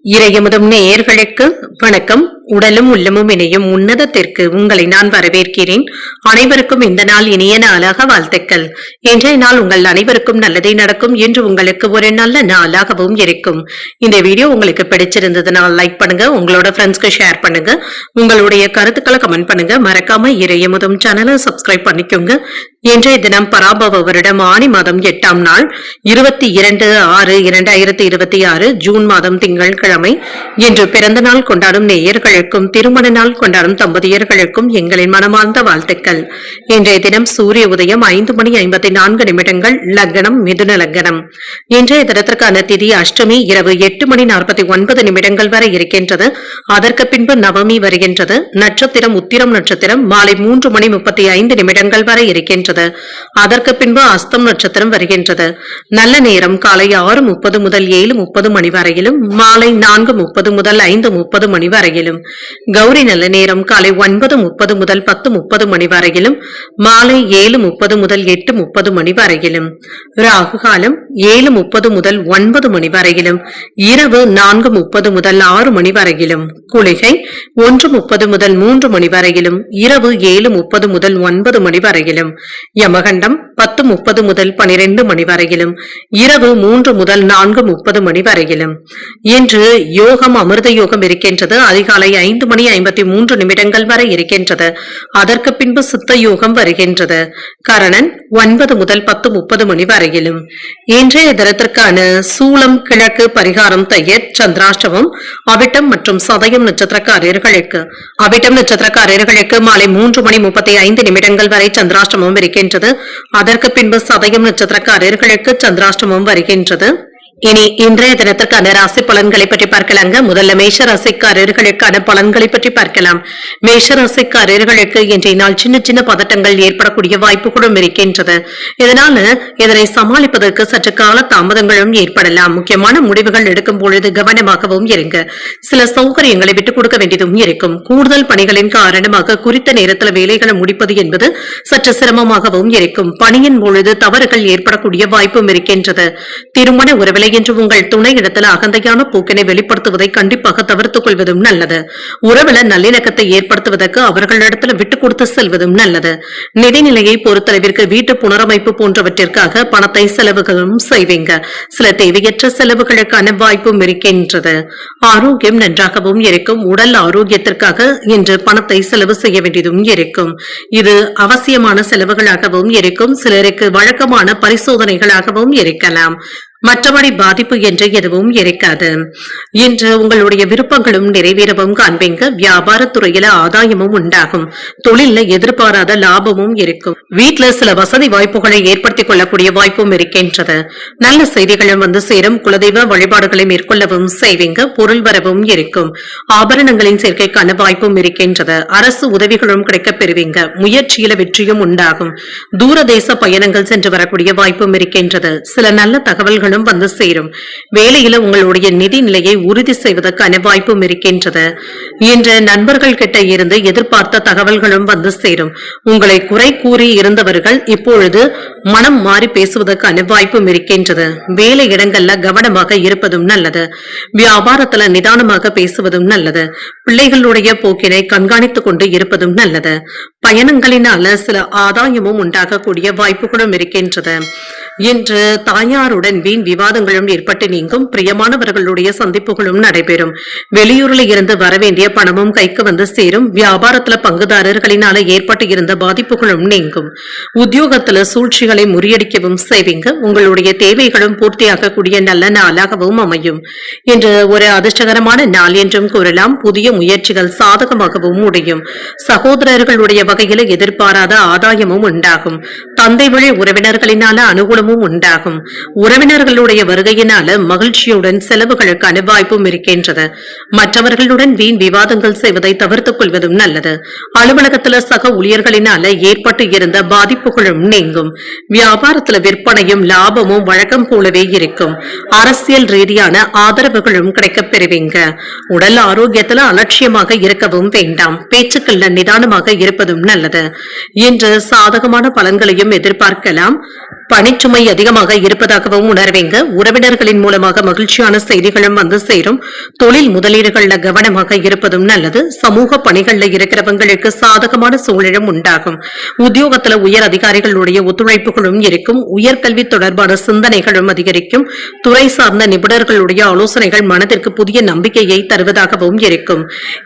இறையமுதும் நேயர்களுக்கு வணக்கம். உடலும் உள்ளமும் இணையும் உன்னதத்திற்கு உங்களை நான் வரவேற்கிறேன். அனைவருக்கும் இந்த நாள் இனிய நாளாக வாழ்த்துக்கள். இன்றைய நாள் உங்கள் அனைவருக்கும் நல்லதே நடக்கும் என்று உங்களுக்கு ஒரு நல்ல நாளாகவும் இருக்கும். இந்த வீடியோ உங்களுக்கு பிடிச்சிருந்ததுனால லைக் பண்ணுங்க, உங்களோட ஃப்ரெண்ட்ஸ்க்கு ஷேர் பண்ணுங்க, உங்களுடைய கருத்துக்களை கமெண்ட் பண்ணுங்க. மறக்காம இறையமுதும் சேனலை சப்ஸ்கிரைப் பண்ணிக்கோங்க. இன்றைய தினம் பராபவ வருடம் ஆனி மாதம் 8ஆம் நாள் 22/6/2026 ஜூன் மாதம் திங்கட்கிழமை. இன்று பிறந்த நாள் கொண்டாடும் நேயர்களுக்கும் திருமண நாள் கொண்டாடும் தம்பதியர்களுக்கும் எங்களின் மனமார்ந்த வாழ்த்துக்கள். இன்றைய தினம் சூரிய உதயம் 5:54 லக்னம் மிதுன லக்னம். இன்றைய தினத்திற்கான திதி அஷ்டமி இரவு 8:49 வரை இருக்கின்றது. அதற்கு பின்பு நவமி வருகின்றது. நட்சத்திரம் உத்திரம் நட்சத்திரம் மாலை 3:35 வரை இருக்கின்றது. அதற்கு பின்பு அஸ்தம் நட்சத்திரம் வருகின்றது. நல்ல நேரம் காலை 6:30 முதல் 7:30 மணி வரையிலும், மாலை 4:30 முதல் 5:30 மணி வரையிலும். கௌரி நல்ல நேரம் காலை 9:30 முதல் 10:30 மணி வரையிலும், மாலை 7:30 முதல் 8:30 மணி வரையிலும். ராகு காலம் 7:30 முதல் 9 மணி வரையிலும், இரவு 4:30 முதல் 6 மணி வரையிலும். குளிகை 1:30 முதல் 3 மணி வரையிலும், இரவு 7:30 முதல் 9 மணி வரையிலும். யமகண்டம் 10:30 முதல் 12 மணி வரையிலும், இரவு 3 முதல் 4:30 மணி வரையிலும். இன்று யோகம் அமிர்த யோகம் இருக்கின்றது. அதிகாலை 5:53 வரை இருக்கின்றது. அதற்கு பின்பு சித்த யோகம் வருகின்றது. கரணன் 9 முதல் 10:30 மணி வரையிலும். இன்றைய தினத்திற்கான சூலம் கிழக்கு பரிகாரம் தையர் சந்திராஷ்டமம். அவிட்டம் மற்றும் சதயம் நட்சத்திரக்காரர்களுக்கு மாலை 3:35 வரை சந்திராஷ்டமம் இருக்கின்றது. அதற்கு பின்பு சதயம் நட்சத்திரக்காரர்களுக்கு சந்திராஷ்டமம் வருகின்றது. இனி இன்றைய தினத்திற்கான ராசி பலன்களை பற்றி பார்க்கலாங்க. முதல்ல மேஷ ராசிக்காரர்களுக்கான பலன்களை பற்றி பார்க்கலாம். மேஷ ராசிக்காரர்களுக்கு இன்றைய நாள் சின்ன சின்ன பதட்டங்கள் ஏற்படக்கூடிய வாய்ப்புகளும் இருக்கின்றது. இதனை சமாளிப்பதற்கு சற்று கால தாமதங்களும் ஏற்படலாம். முக்கியமான முடிவுகள் எடுக்கும் பொழுது கவனமாகவும் இருங்க. சில சௌகரியங்களை விட்டுக் கொடுக்க வேண்டியதும் இருக்கும். கூடுதல் பணிகளின் காரணமாக குறித்த நேரத்தில் வேலைகளை முடிப்பது என்பது சற்று சிரமமாகவும் இருக்கும். பணியின் பொழுது தவறுகள் ஏற்படக்கூடிய வாய்ப்பும் இருக்கின்றது. திருமண உறவிலை என்று உங்கள் துணை இடத்துல அகந்தையான போக்கினை வெளிப்படுத்துவதை கண்டிப்பாக தவிர்த்துக் கொள்வதும் நல்லது. உறவுல நல்லிணக்கத்தை ஏற்படுத்துவதற்கு அவர்களிடத்துல விட்டுக் கொடுத்து செல்வதும் நல்லது. நிதிநிலையை பொறுத்தளவிற்கு வீட்டு புனரமைப்பு போன்றவற்றிற்காக பணத்தை செலவுகளும் செய்வீங்க. சில தேவையற்ற செலவுகளுக்கான வாய்ப்பும் இருக்கின்றது. ஆரோக்கியம் நன்றாகவும் இருக்கும். உடல் ஆரோக்கியத்திற்காக இன்று பணத்தை செலவு செய்ய வேண்டியதும் இருக்கும். இது அவசியமான செலவுகளாகவும் இருக்கும். சிலருக்கு வழக்கமான பரிசோதனைகளாகவும் இருக்கலாம். மற்றபடி பாதிப்பு என்று எதுவும் இருக்காது. இன்று உங்களுடைய விருப்பங்களும் நிறைவேறவும் காண்பீங்க. வியாபாரத்துறையில ஆதாயமும் உண்டாகும். தொழில எதிர்பாராத லாபமும் இருக்கும். வீட்டுல சில வசதி வாய்ப்புகளை ஏற்படுத்திக் கொள்ளக்கூடிய வாய்ப்பும் இருக்கின்றது. நல்ல செய்திகளும் வந்து சேரும். குலதெய்வ வழிபாடுகளை மேற்கொள்ளவும் செய்வீங்க. பொருள் வரவும் இருக்கும். ஆபரணங்களின் சேர்க்கைக்கான வாய்ப்பும் இருக்கின்றது. அரசு உதவிகளும் கிடைக்கப் பெறுவீங்க. முயற்சியில வெற்றியும் உண்டாகும். தூரதேச பயணங்கள் சென்று வரக்கூடிய வாய்ப்பும் இருக்கின்றது. சில நல்ல தகவல்கள் வந்து சேரும். வேலையில உங்களுடைய நிதி நிலையை உறுதி செய்வதற்கான வாய்ப்பும் இருக்கின்றது. இன்று நண்பர்கள் கிட்ட இருந்து எதிர்பார்த்த தகவல்களும் வந்து சேரும். உங்களை குறை கூறி இருந்தவர்கள் இப்பொழுது மனம் மாறி பேசுவதற்கான வாய்ப்பும் இருக்கின்றது. வேலை இடங்கள்ல கவனமாக இருப்பதும் நல்லது. வியாபாரத்துல நிதானமாக பேசுவதும் நல்லது. பிள்ளைகளுடைய போக்கினை கண்காணித்துக் கொண்டு இருப்பதும் நல்லது. பயணங்களினால சில ஆதாயமும் உண்டாகக்கூடிய வாய்ப்புகளும் இருக்கின்றது. இன்று தாயாருடன் வீண் விவாதங்களும் ஏற்பட்டு நீங்கும். பிரியமானவர்களுடைய சந்திப்புகளும் நடைபெறும். வெளியூரில் இருந்து வரவேண்டிய பணமும் கைக்கு வந்து சேரும். வியாபாரத்துல பங்குதாரர்களினால ஏற்பட்டு இருந்த பாதிப்புகளும் நீங்கும். உத்தியோகத்துல சூழ்ச்சிகளை முறியடிக்கவும் செய்வீங்க. உங்களுடைய தேவைகளும் பூர்த்தியாகக்கூடிய நல்ல நாளாகவும் அமையும். இன்று ஒரு அதிர்ஷ்டகரமான நாள் என்றும் கூறலாம். புதிய முயற்சிகள் சாதகமாகவும் முடியும். சகோதரர்களுடைய வகையில எதிர்பாராத ஆதாயமும் உண்டாகும். தந்தை வழி உறவினர்களினால அனுகூலமும் உண்டாகும். உறவினர்களுடைய வருகையினால மகிழ்ச்சியுடன் செலவுகளுக்கான வாய்ப்பும் இருக்கின்றது. மற்றவர்களுடன் வீண் விவாதங்கள் செய்வதை தவிர்த்துக் கொள்வதும் நல்லது. அலுவலகத்துல சக ஊழியர்களினால ஏற்பட்டு இருந்த பாதிப்புகளும் நீங்கும். வியாபாரத்துல விற்பனையும் லாபமும் வழக்கம் போலவே இருக்கும். அரசியல் ரீதியான ஆதரவுகளும் கிடைக்கப் பெறுவீங்க. உடல் ஆரோக்கியத்துல அலட்சியமாக இருக்கவும் வேண்டாம். பேச்சுக்கள்ல நிதானமாக இருப்பதும் நல்லது. இன்று சாதகமான பலன்களையும் எதிர்பார்க்கலாம். பணிச்சுமை அதிகமாக இருப்பதாகவும் உணர்வீங்க. உறவினர்களின் மூலமாக மகிழ்ச்சியான செய்திகளும் வந்து சேரும். தொழில் முதலீடுகள்ல கவனமாக இருப்பதும் நல்லது. சமூக பணிகள்ல இருக்கிறவங்களுக்கு சாதகமான சூழலும் உண்டாகும். உத்தியோகத்துல உயர் அதிகாரிகளுடைய ஒத்துழைப்புகளும் இருக்கும். உயர்கல்வி தொடர்பான சிந்தனைகளும் அதிகரிக்கும். துறை சார்ந்த நிபுணர்களுடைய ஆலோசனைகள் மனதிற்கு புதிய நம்பிக்கையை தருவதாகவும் இருக்கும்.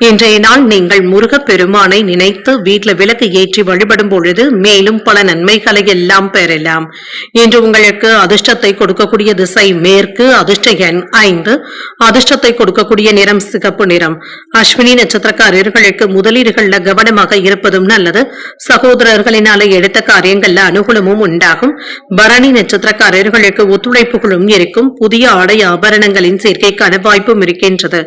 இன்றைய நாள் நீங்கள் முருகப் பெருமானை நினைத்து வீட்டில் விளக்கு ஏற்றி வழிபடும் பொழுது மேலும் பல நன்மைகளை எல்லாம் பெறலாம். இன்று உங்களுக்கு அதிர்ஷ்டத்தை கொடுக்கக்கூடிய திசை மேற்கு. அதிர்ஷ்ட எண் 5. அதிர்ஷ்டத்தை கொடுக்கக்கூடிய நிறம் சிகப்பு நிறம். அஸ்வினி நட்சத்திரக்காரர்களுக்கு முதலீடுகள்ல கவனமாக இருப்பதும் நல்லது. சகோதரர்களினால எடுத்த காரியங்கள்ல அனுகூலமும் உண்டாகும். பரணி நட்சத்திரக்காரர்களுக்கு ஒத்துழைப்புகளும் இருக்கும். புதிய ஆடை ஆபரணங்களின் சேர்க்கைக்கான வாய்ப்பும் இருக்கின்றது.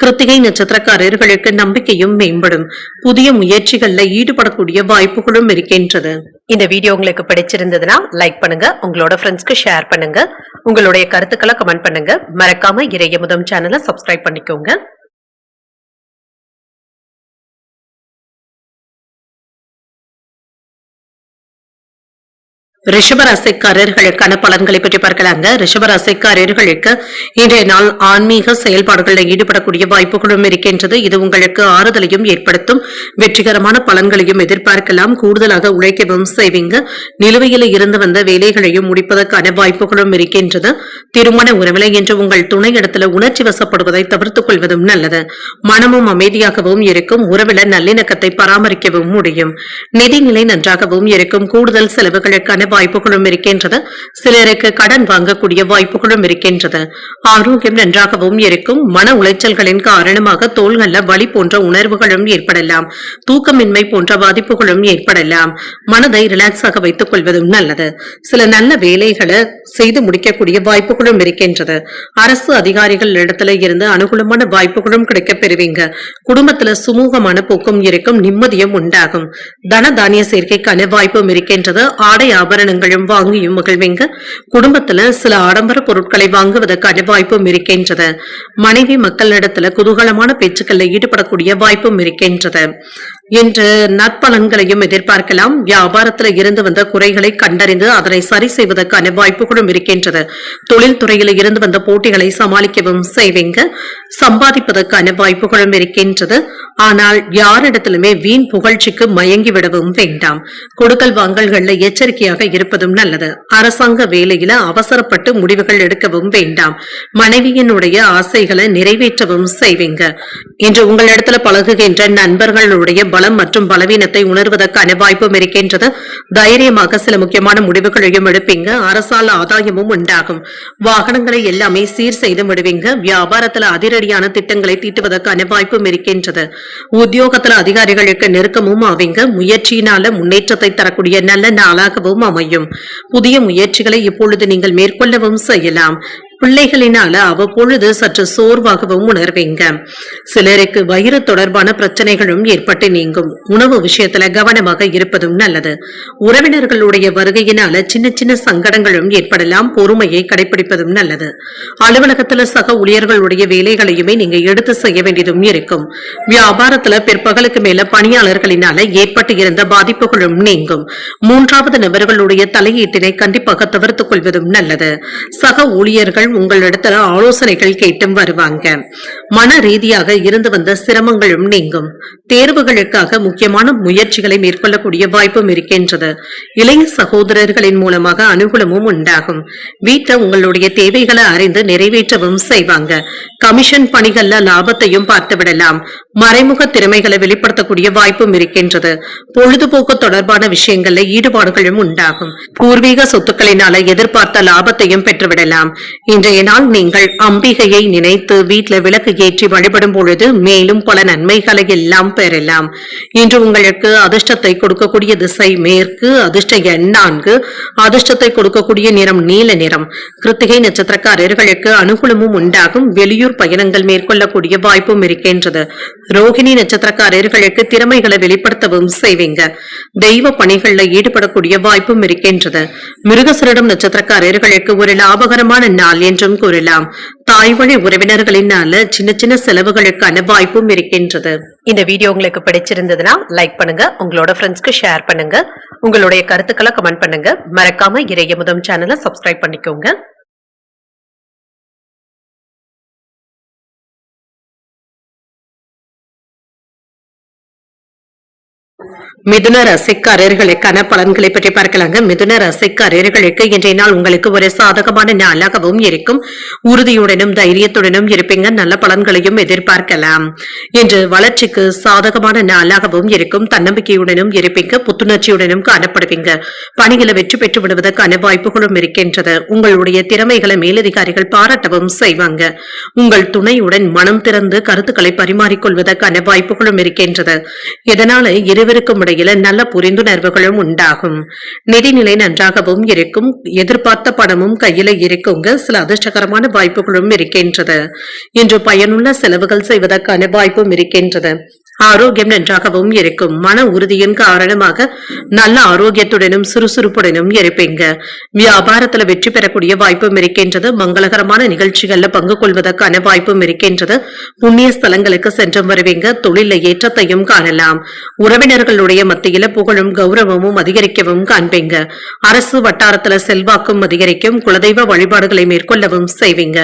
கிருத்திகை நட்சத்திரக்காரர்களுக்கு நம்பிக்கையும் மேம்படும். புதிய முயற்சிகள்ல ஈடுபடக்கூடிய வாய்ப்புகளும் இருக்கின்றது. இந்த வீடியோ உங்களுக்கு பிடிச்சிருந்ததுன்னா லைக் பண்ணுங்க, உங்களோட ஃப்ரெண்ட்ஸ்க்கு ஷேர் பண்ணுங்க, உங்களுடைய கருத்துக்களை கமெண்ட் பண்ணுங்க. மறக்காம இறையமுதம் சேனலை சப்ஸ்கிரைப் பண்ணிக்கோங்க. ரிஷபராசிக்காரர்களுக்கான பலன்களை பற்றி பார்க்கலாங்க. ரிஷபராசிக்காரர்களுக்கு இன்றைய நாள் ஆன்மீக செயல்பாடுகளில் ஈடுபடக்கூடிய வாய்ப்புகளும் இருக்கின்றது. இது உங்களுக்கு ஆறுதலையும் ஏற்படுத்தும். வெற்றிகரமான பலன்களையும் எதிர்பார்க்கலாம். கூடுதலாக உழைக்கவும் செய்வீங்க. நிலுவையில் இருந்து வந்த வேலைகளையும் முடிப்பதற்கான வாய்ப்புகளும் இருக்கின்றது. திருமண உறவிலை என்று உங்கள் துணை இடத்துல உணர்ச்சி வசப்படுவதை தவிர்த்துக் கொள்வதும் நல்லது. மனமும் அமைதியாகவும் இருக்கும். உறவில நல்லிணக்கத்தை பராமரிக்கவும் முடியும். நிதிநிலை நன்றாகவும் இருக்கும். கூடுதல் செலவுகளுக்கான வாய்ப்புகளும் இருக்கின்றது. சிலருக்கு கடன் வாங்கக்கூடிய வாய்ப்புகளும் இருக்கின்றது. ஆரோக்கியம் நன்றாகவும் இருக்கும். மன உளைச்சல்களின் காரணமாக தோள்கள்ல வலி போன்ற உணர்வுகளும் ஏற்படலாம். தூக்கமின்மை போன்ற பாதிப்புகளும் ஏற்படலாம். மனதை ரிலாக்ஸாக வைத்துக் கொள்வதும் நல்லது. சில நல்ல வேலைகளை செய்து முடிக்கக்கூடிய வாய்ப்புகளும் இருக்கின்றது. அரசு அதிகாரிகள் இடத்துல இருந்து அனுகூலமான வாய்ப்புகளும் கிடைக்க பெறுவீங்க. குடும்பத்துல சுமூகமான போக்கும் இருக்கும். நிம்மதியும் உண்டாகும். தன தானிய சேர்க்கைக்கான வாய்ப்பும் இருக்கின்றது. ஆடை ஆபரணங்களும் வாங்கியும் மகிழ்வீங்க. குடும்பத்துல சில ஆடம்பர பொருட்களை வாங்குவதற்கான வாய்ப்பும் இருக்கின்றது. மனைவி மக்களிடத்துல குதூகலமான பேச்சுக்களில் ஈடுபடக்கூடிய வாய்ப்பும் இருக்கின்றது. இன்று நற்பலன்களையும் எதிர்பார்க்கலாம். வியாபாரத்துல இருந்து வந்த குறைகளை கண்டறிந்து அதனை சரி செய்வதற்கான வாய்ப்புகளும் இருக்கின்றது. தொழில் துறையில இருந்து வந்த போட்டிகளை சமாளிக்கவும் செய்வீங்க. சம்பாதிப்பதற்கான வாய்ப்புகளும் இருக்கின்றது. ஆனால் யாரிடத்திலுமே வீண் புகழ்ச்சிக்கு மயங்கி விடவும் வேண்டாம். கொடுக்கல் வாங்கல்கள்ல எச்சரிக்கையாக இருப்பதும் நல்லது. அரசாங்க வேலையில அவசரப்பட்டு முடிவுகள் எடுக்கவும் வேண்டாம். மனைவியினுடைய ஆசைகளை நிறைவேற்றவும் செய்வீங்க. இன்று உங்களிடத்துல பழகுகின்ற நண்பர்களுடைய பலம் மற்றும் பலவீனத்தை உணர்வதற்கான வாய்ப்பும் இருக்கின்றது. தைரியமாக சில முக்கியமான முடிவுகளையும் எடுப்பீங்க. அரசால் ஆதாயமும் உண்டாகும். வாகனங்களை எல்லாமே சீர் செய்து விடுவீங்க. வியாபாரத்துல அதிரடியான திட்டங்களை தீட்டுவதற்கான வாய்ப்பும் இருக்கின்றது. உத்தியோகத்துல அதிகாரிகளுக்கு நெருக்கமும் ஆவீங்க. முயற்சியினால முன்னேற்றத்தை தரக்கூடிய நல்ல நாளாகவும் அமையும். புதிய முயற்சிகளை இப்பொழுது நீங்கள் மேற்கொள்ளவும் செய்யலாம். பிள்ளைகளினால அவ்வப்பொழுது சற்று சோர்வாகவும் உணர்வீங்க. சிலருக்கு வயிறு தொடர்பான பிரச்சனைகளும் ஏற்பட்டு நீங்கும். உணவு விஷயத்துல கவனமாக இருப்பதும் நல்லது. உறவினர்களுடைய வருகையினால சின்ன சின்ன சங்கடங்களும் ஏற்படலாம். பொறுமையை கடைபிடிப்பதும் நல்லது. அலுவலகத்துல சக ஊழியர்களுடைய வேலைகளையுமே நீங்க எடுத்து செய்ய வேண்டியதும் இருக்கும். வியாபாரத்துல பிற்பகலுக்கு மேல பணியாளர்களினால ஏற்பட்டு இருந்த பாதிப்புகளும் நீங்கும். மூன்றாவது நபர்களுடைய தலையீட்டினை கண்டிப்பாக தவிர்த்துக் கொள்வதும் நல்லது. சக ஊழியர்கள் உங்களிடத்துல ஆலோசனைகள் கேட்டும் வருவாங்க. மன ரீதியாக இருந்து வந்த சிரமங்களும் நீங்கும். தேர்வுகளுக்காக முக்கியமான முயற்சிகளை மேற்கொள்ளக்கூடிய வாய்ப்பும் இருக்கின்றது. இளைய சகோதரர்களின் மூலமாக அனுகூலமும் உண்டாகும். வீட்டை உங்களுடைய தேவைகளை அறிந்து நிறைவேற்றவும் செய்வாங்க. கமிஷன் பணிகள்ல லாபத்தையும் பார்த்து விடலாம். மறைமுக திறமைகளை வெளிப்படுத்தக்கூடிய வாய்ப்பும் இருக்கின்றது. பொழுதுபோக்கு தொடர்பான விஷயங்கள்ல ஈடுபாடுகளும் உண்டாகும். பூர்வீக சொத்துக்களினால எதிர்பார்த்த லாபத்தையும் பெற்றுவிடலாம். இன்றைய நாள் நீங்கள் அம்பிகையை நினைத்து வீட்டில் விளக்கு ஏற்றி வழிபடும் பொழுது மேலும் பல நன்மைகளை எல்லாம் பெறலாம். இன்று உங்களுக்கு அதிர்ஷ்டத்தை கொடுக்கக்கூடிய திசை மேற்கு. அதிர்ஷ்ட எண் 4. அதிர்ஷ்டத்தை கொடுக்கக்கூடிய நிறம் நீல நிறம். கிருத்திகை நட்சத்திரக்காரர்களுக்கு அனுகூலமும் உண்டாகும். வெளியூர் பயணங்கள் மேற்கொள்ளக்கூடிய வாய்ப்பும் இருக்கின்றது. ரோகிணி நட்சத்திரக்காரர்களுக்கு திறமைகளை வெளிப்படுத்தவும் செய்வீங்க. தெய்வ பணிகளில் ஈடுபடக்கூடிய வாய்ப்பும் இருக்கின்றது. மிருகசரிடம் நட்சத்திரக்காரர்களுக்கு ஒரு லாபகரமான நாள் என்றும் கூறலாம். தாய் வழி உறவினர்களினால சின்ன சின்ன செலவுகளுக்கான வாய்ப்பும் இருக்கின்றது. இந்த வீடியோ உங்களுக்கு பிடிச்சிருந்ததுன்னா லைக் பண்ணுங்க, உங்களோட ஃப்ரெண்ட்ஸ்க்கு ஷேர் பண்ணுங்க, உங்களுடைய கருத்துக்களை கமெண்ட் பண்ணுங்க. மறக்காம இறையமுதம் சேனலை சப்ஸ்கிரைப் பண்ணிக்கோங்க. மிதுன ராசிக்காரர்களுக்கான பலன்களை பற்றி பார்க்கலாங்க. மிதுன ராசிக்காரர்களுக்கு இன்றைய நாள் உங்களுக்கு ஒரு சாதகமான நாளாகவும் இருக்கும். உறுதியுடனும் தைரியத்துடனும் இருப்பீங்க. நல்ல பலன்களையும் எதிர்பார்க்கலாம். இன்று வளர்ச்சிக்கு சாதகமான நாளாகவும் இருக்கும். தன்னம்பிக்கையுடனும் இருப்பீங்க. புத்துணர்ச்சியுடனும் காணப்படுவீங்க. பணிகளை வெற்றி பெற்று விடுவதற்கான வாய்ப்புகளும் இருக்கின்றது. உங்களுடைய திறமைகளை மேலதிகாரிகள் பாராட்டவும் செய்வாங்க. உங்கள் துணையுடன் மனம் திறந்து கருத்துக்களை பரிமாறிக்கொள்வதற்கான வாய்ப்புகளும் இருக்கின்றது. இதனால இருவருக்கும் இடையில நல்ல புரிந்துணர்வுகளும் உண்டாகும். நிதிநிலை நன்றாகவும் இருக்கும். எதிர்பார்த்த பணமும் கையில இருக்குங்க. சில அதிர்ஷ்டகரமான வாய்ப்புகளும் இருக்கின்றது. இன்று பயனுள்ள செலவுகள் செய்வதற்கான வாய்ப்பும் இருக்கின்றது. ஆரோக்கியம் நன்றாகவும் இருக்கும். மன உறுதியின் காரணமாக நல்ல ஆரோக்கியத்துடனும் சுறுசுறுப்புடனும் இருப்பீங்க. வியாபாரத்துல வெற்றி பெறக்கூடிய வாய்ப்பும் இருக்கின்றது. மங்களகரமான நிகழ்ச்சிகள்ல பங்கு கொள்வதற்கான வாய்ப்பும் இருக்கின்றது. புண்ணிய ஸ்தலங்களுக்கு சென்றும் வருவீங்க. தொழில ஏற்றத்தையும் காணலாம். உறவினர்களுடைய மத்தியில புகழும் கௌரவமும் அதிகரிக்கவும் காண்பீங்க. அரசு வட்டாரத்துல செல்வாக்கும் அதிகரிக்கும். குலதெய்வ வழிபாடுகளை மேற்கொள்ளவும் செய்வீங்க.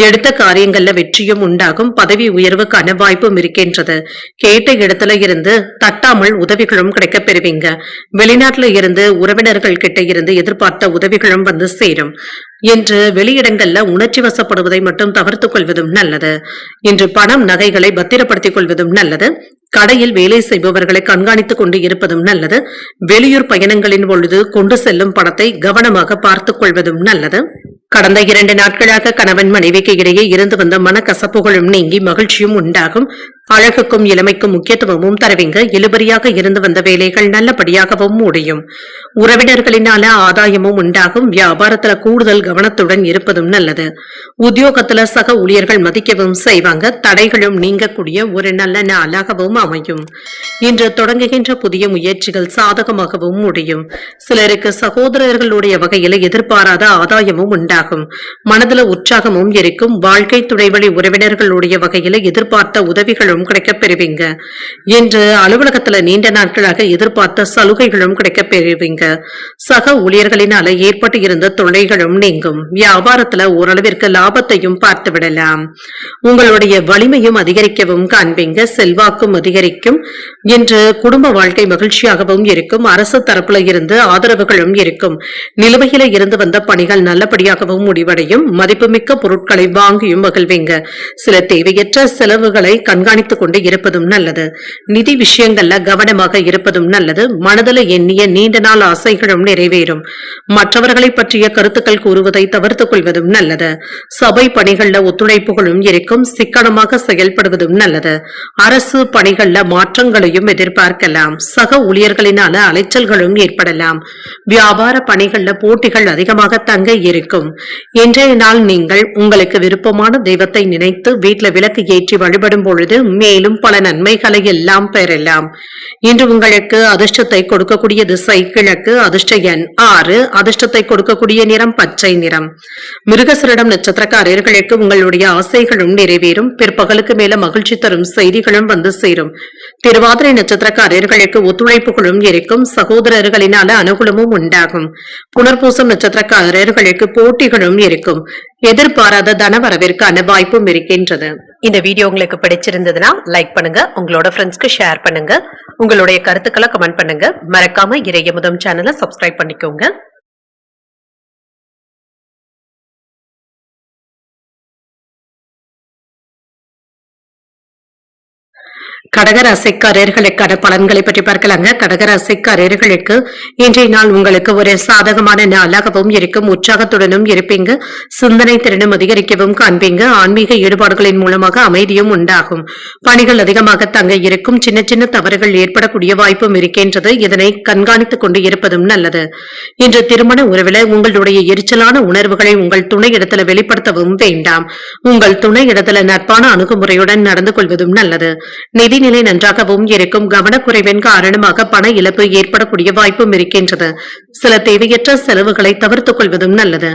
எடுத்த காரியங்கள்ல வெற்றியும் உண்டாகும். பதவி உயர்வுக்கான வாய்ப்பும் இருக்கின்றது. கேட்ட இடத்துல இருந்து தட்டாமல் உதவிகளும் கிடைக்கப் பெறுவீங்க. வெளிநாட்டுல இருந்து உறவினர்கள் கிட்ட இருந்து எதிர்பார்த்த உதவிகளும் வந்து சேரும். இன்று வெளியிடங்கள்ல உணர்ச்சி வசப்படுவதை மட்டும் தவிர்த்துக் கொள்வதும் நல்லது. இன்று பணம் நகைகளை பத்திரப்படுத்திக் கொள்வதும் நல்லது. கடையில் வேலை செய்பவர்களை கண்காணித்துக் கொண்டு இருப்பதும் நல்லது. வெளியூர் பயணங்களின் பொழுது கொண்டு செல்லும் பணத்தை கவனமாக பார்த்துக் கொள்வதும் நல்லது. கடந்த 2 நாட்களாக கணவன் மனைவிக்கு இடையே இருந்து வந்த மனக்கசப்புகளும் நீங்கி மகிழ்ச்சியும் உண்டாகும். அழகுக்கும் இளமைக்கும் முக்கியத்துவமும் தருவீங்க. இழுபறியாக இருந்து வந்த வேலைகள் நல்லபடியாகவும் முடியும். உறவினர்களினால ஆதாயமும் உண்டாகும். வியாபாரத்துல கூடுதல் கவனத்துடன் இருப்பதும் நல்லது. உத்தியோகத்துல சக ஊழியர்கள் மதிக்கவும் செய்வாங்க. தடைகளும் நீங்கக்கூடிய ஒரு நல்ல நாளாகவும் அமையும். இன்று தொடங்குகின்ற புதிய முயற்சிகள் சாதகமாகவும் முடியும். சிலருக்கு சகோதரர்களுடைய வகையில எதிர்பாராத ஆதாயமும் உண்டாகும். மனதுல உற்சாகமும் இருக்கும். வாழ்க்கை துணைவழி உறவினர்களுடைய வகையில எதிர்பார்த்த உதவிகளும் கிடைக்கப் பெறுவீங்க. இன்று அலுவலகத்துல நீண்ட நாட்களாக எதிர்பார்த்த சலுகைகளும் கிடைக்கப் பெறுவீங்க. சக ஊழியர்களினால ஏற்பட்டு இருந்த தொல்லைகளும் நீங்கும். வியாபாரத்துல ஓரளவிற்கு லாபத்தையும் பார்த்து விடலாம். உங்களுடைய வலிமையும் அதிகரிக்கவும் காண்பீங்க. செல்வாக்கும் அதிகரிக்கும். இன்று குடும்ப வாழ்க்கை மகிழ்ச்சியாகவும் இருக்கும். அரசு தரப்புல இருந்து ஆதரவுகளும் இருக்கும். நிலுவையில இருந்து வந்த பணிகள் நல்லபடியாகவும் முடிவடையும். மதிப்புமிக்க பொருட்களை வாங்கியும் மகிழ்வீங்க. சில தேவையற்ற செலவுகளை கண்காணித்துக் கொண்டு இருப்பதும் நல்லது. நிதி விஷயங்கள்ல கவனமாக இருப்பதும் நல்லது. மனதில் எண்ணிய நீண்ட நாள் ஆசைகளும் நிறைவேறும். மற்றவர்களை பற்றிய கருத்துக்கள் கூறுவதை தவிர்த்துக் கொள்வதும் நல்லது. சபை பணிகள்ல ஒத்துழைப்புகளும் இருக்கும். சிக்கனமாக செயல்படுவதும் நல்லது. அரசு பணிகள்ல மாற்றங்களையும் எதிர்பார்க்கலாம். சக ஊழியர்களினால அலைச்சல்களும் ஏற்படலாம். வியாபார பணிகள்ல போட்டிகள் அதிகமாக தங்க இருக்கும். இன்றைய நாள் நீங்கள் உங்களுக்கு விருப்பமான தெய்வத்தை நினைத்து வீட்டுல விளக்கு ஏற்றி வழிபடும் பொழுது மேலும் பல நன்மைகளை எல்லாம் பெறலாம். இன்று உங்களுக்கு அதிர்ஷ்டத்தை கொடுக்கக்கூடிய திசை கிழக்கு. அதிர்ஷ்ட எண் 6. அதிர்ஷ்டத்தை கொடுக்கக்கூடிய நிறம் பச்சை நிறம். மிருகசரிடம் நட்சத்திரக்காரர்களுக்கு உங்களுடைய ஆசைகளும் நிறைவேறும். பிற்பகலுக்கு மேல மகிழ்ச்சி தரும் செய்திகளும் வந்து சேரும். திருவாதிரை நட்சத்திரக்காரர்களுக்கு ஒத்துழைப்புகளும் இருக்கும். சகோதரர்களினால அனுகூலமும் உண்டாகும். புனர்பூசம் நட்சத்திரக்காரர்களுக்கு போட்டிகளும் இருக்கும். எதிர்பாராத தனவரவிற்கான வாய்ப்பும் இருக்கின்றது. இந்த வீடியோ உங்களுக்கு பிடிச்சிருந்ததுன்னா லைக் பண்ணுங்க, உங்களோட ஃப்ரெண்ட்ஸ்க்கு ஷேர் பண்ணுங்க, உங்களுடைய கருத்துக்களை கமெண்ட் பண்ணுங்க. மறக்காம இறையமுதம் சேனலை சப்ஸ்கிரைப் பண்ணிக்கோங்க. கடகராசிக்காரர்களுக்கான பலன்களை பற்றி பார்க்கலாங்க. கடகராசிக்காரர்களுக்கு இன்றைய நாள் உங்களுக்கு ஒரு சாதகமான நாளாகவும் இருக்கும். உற்சாகத்துடனும் இருப்பீங்க. சிந்தனை திறனும் அதிகரிக்கவும் காண்பீங்க. ஆன்மீக ஈடுபாடுகளின் மூலமாக அமைதியும் உண்டாகும். பணிகள் அதிகமாக தங்க இருக்கும். சின்ன சின்ன தவறுகள் ஏற்படக்கூடிய வாய்ப்பும் இருக்கின்றது. இதனை கண்காணித்துக் கொண்டு இருப்பதும் நல்லது. இன்று திருமண உறவில் உங்களுடைய எரிச்சலான உணர்வுகளை உங்கள் துணை இடத்துல வெளிப்படுத்தவும் வேண்டாம். உங்கள் துணை இடத்துல நட்பான அணுகுமுறையுடன் நடந்து கொள்வதும் நல்லது. நிதி நிதிநிலை நன்றாகவும் இருக்கும். கவனக்குறைவின் காரணமாக பண இழப்பு ஏற்படக்கூடிய வாய்ப்பும் இருக்கின்றது. சில தேவையற்ற செலவுகளை தவிர்த்துக் கொள்வதும் நல்லது.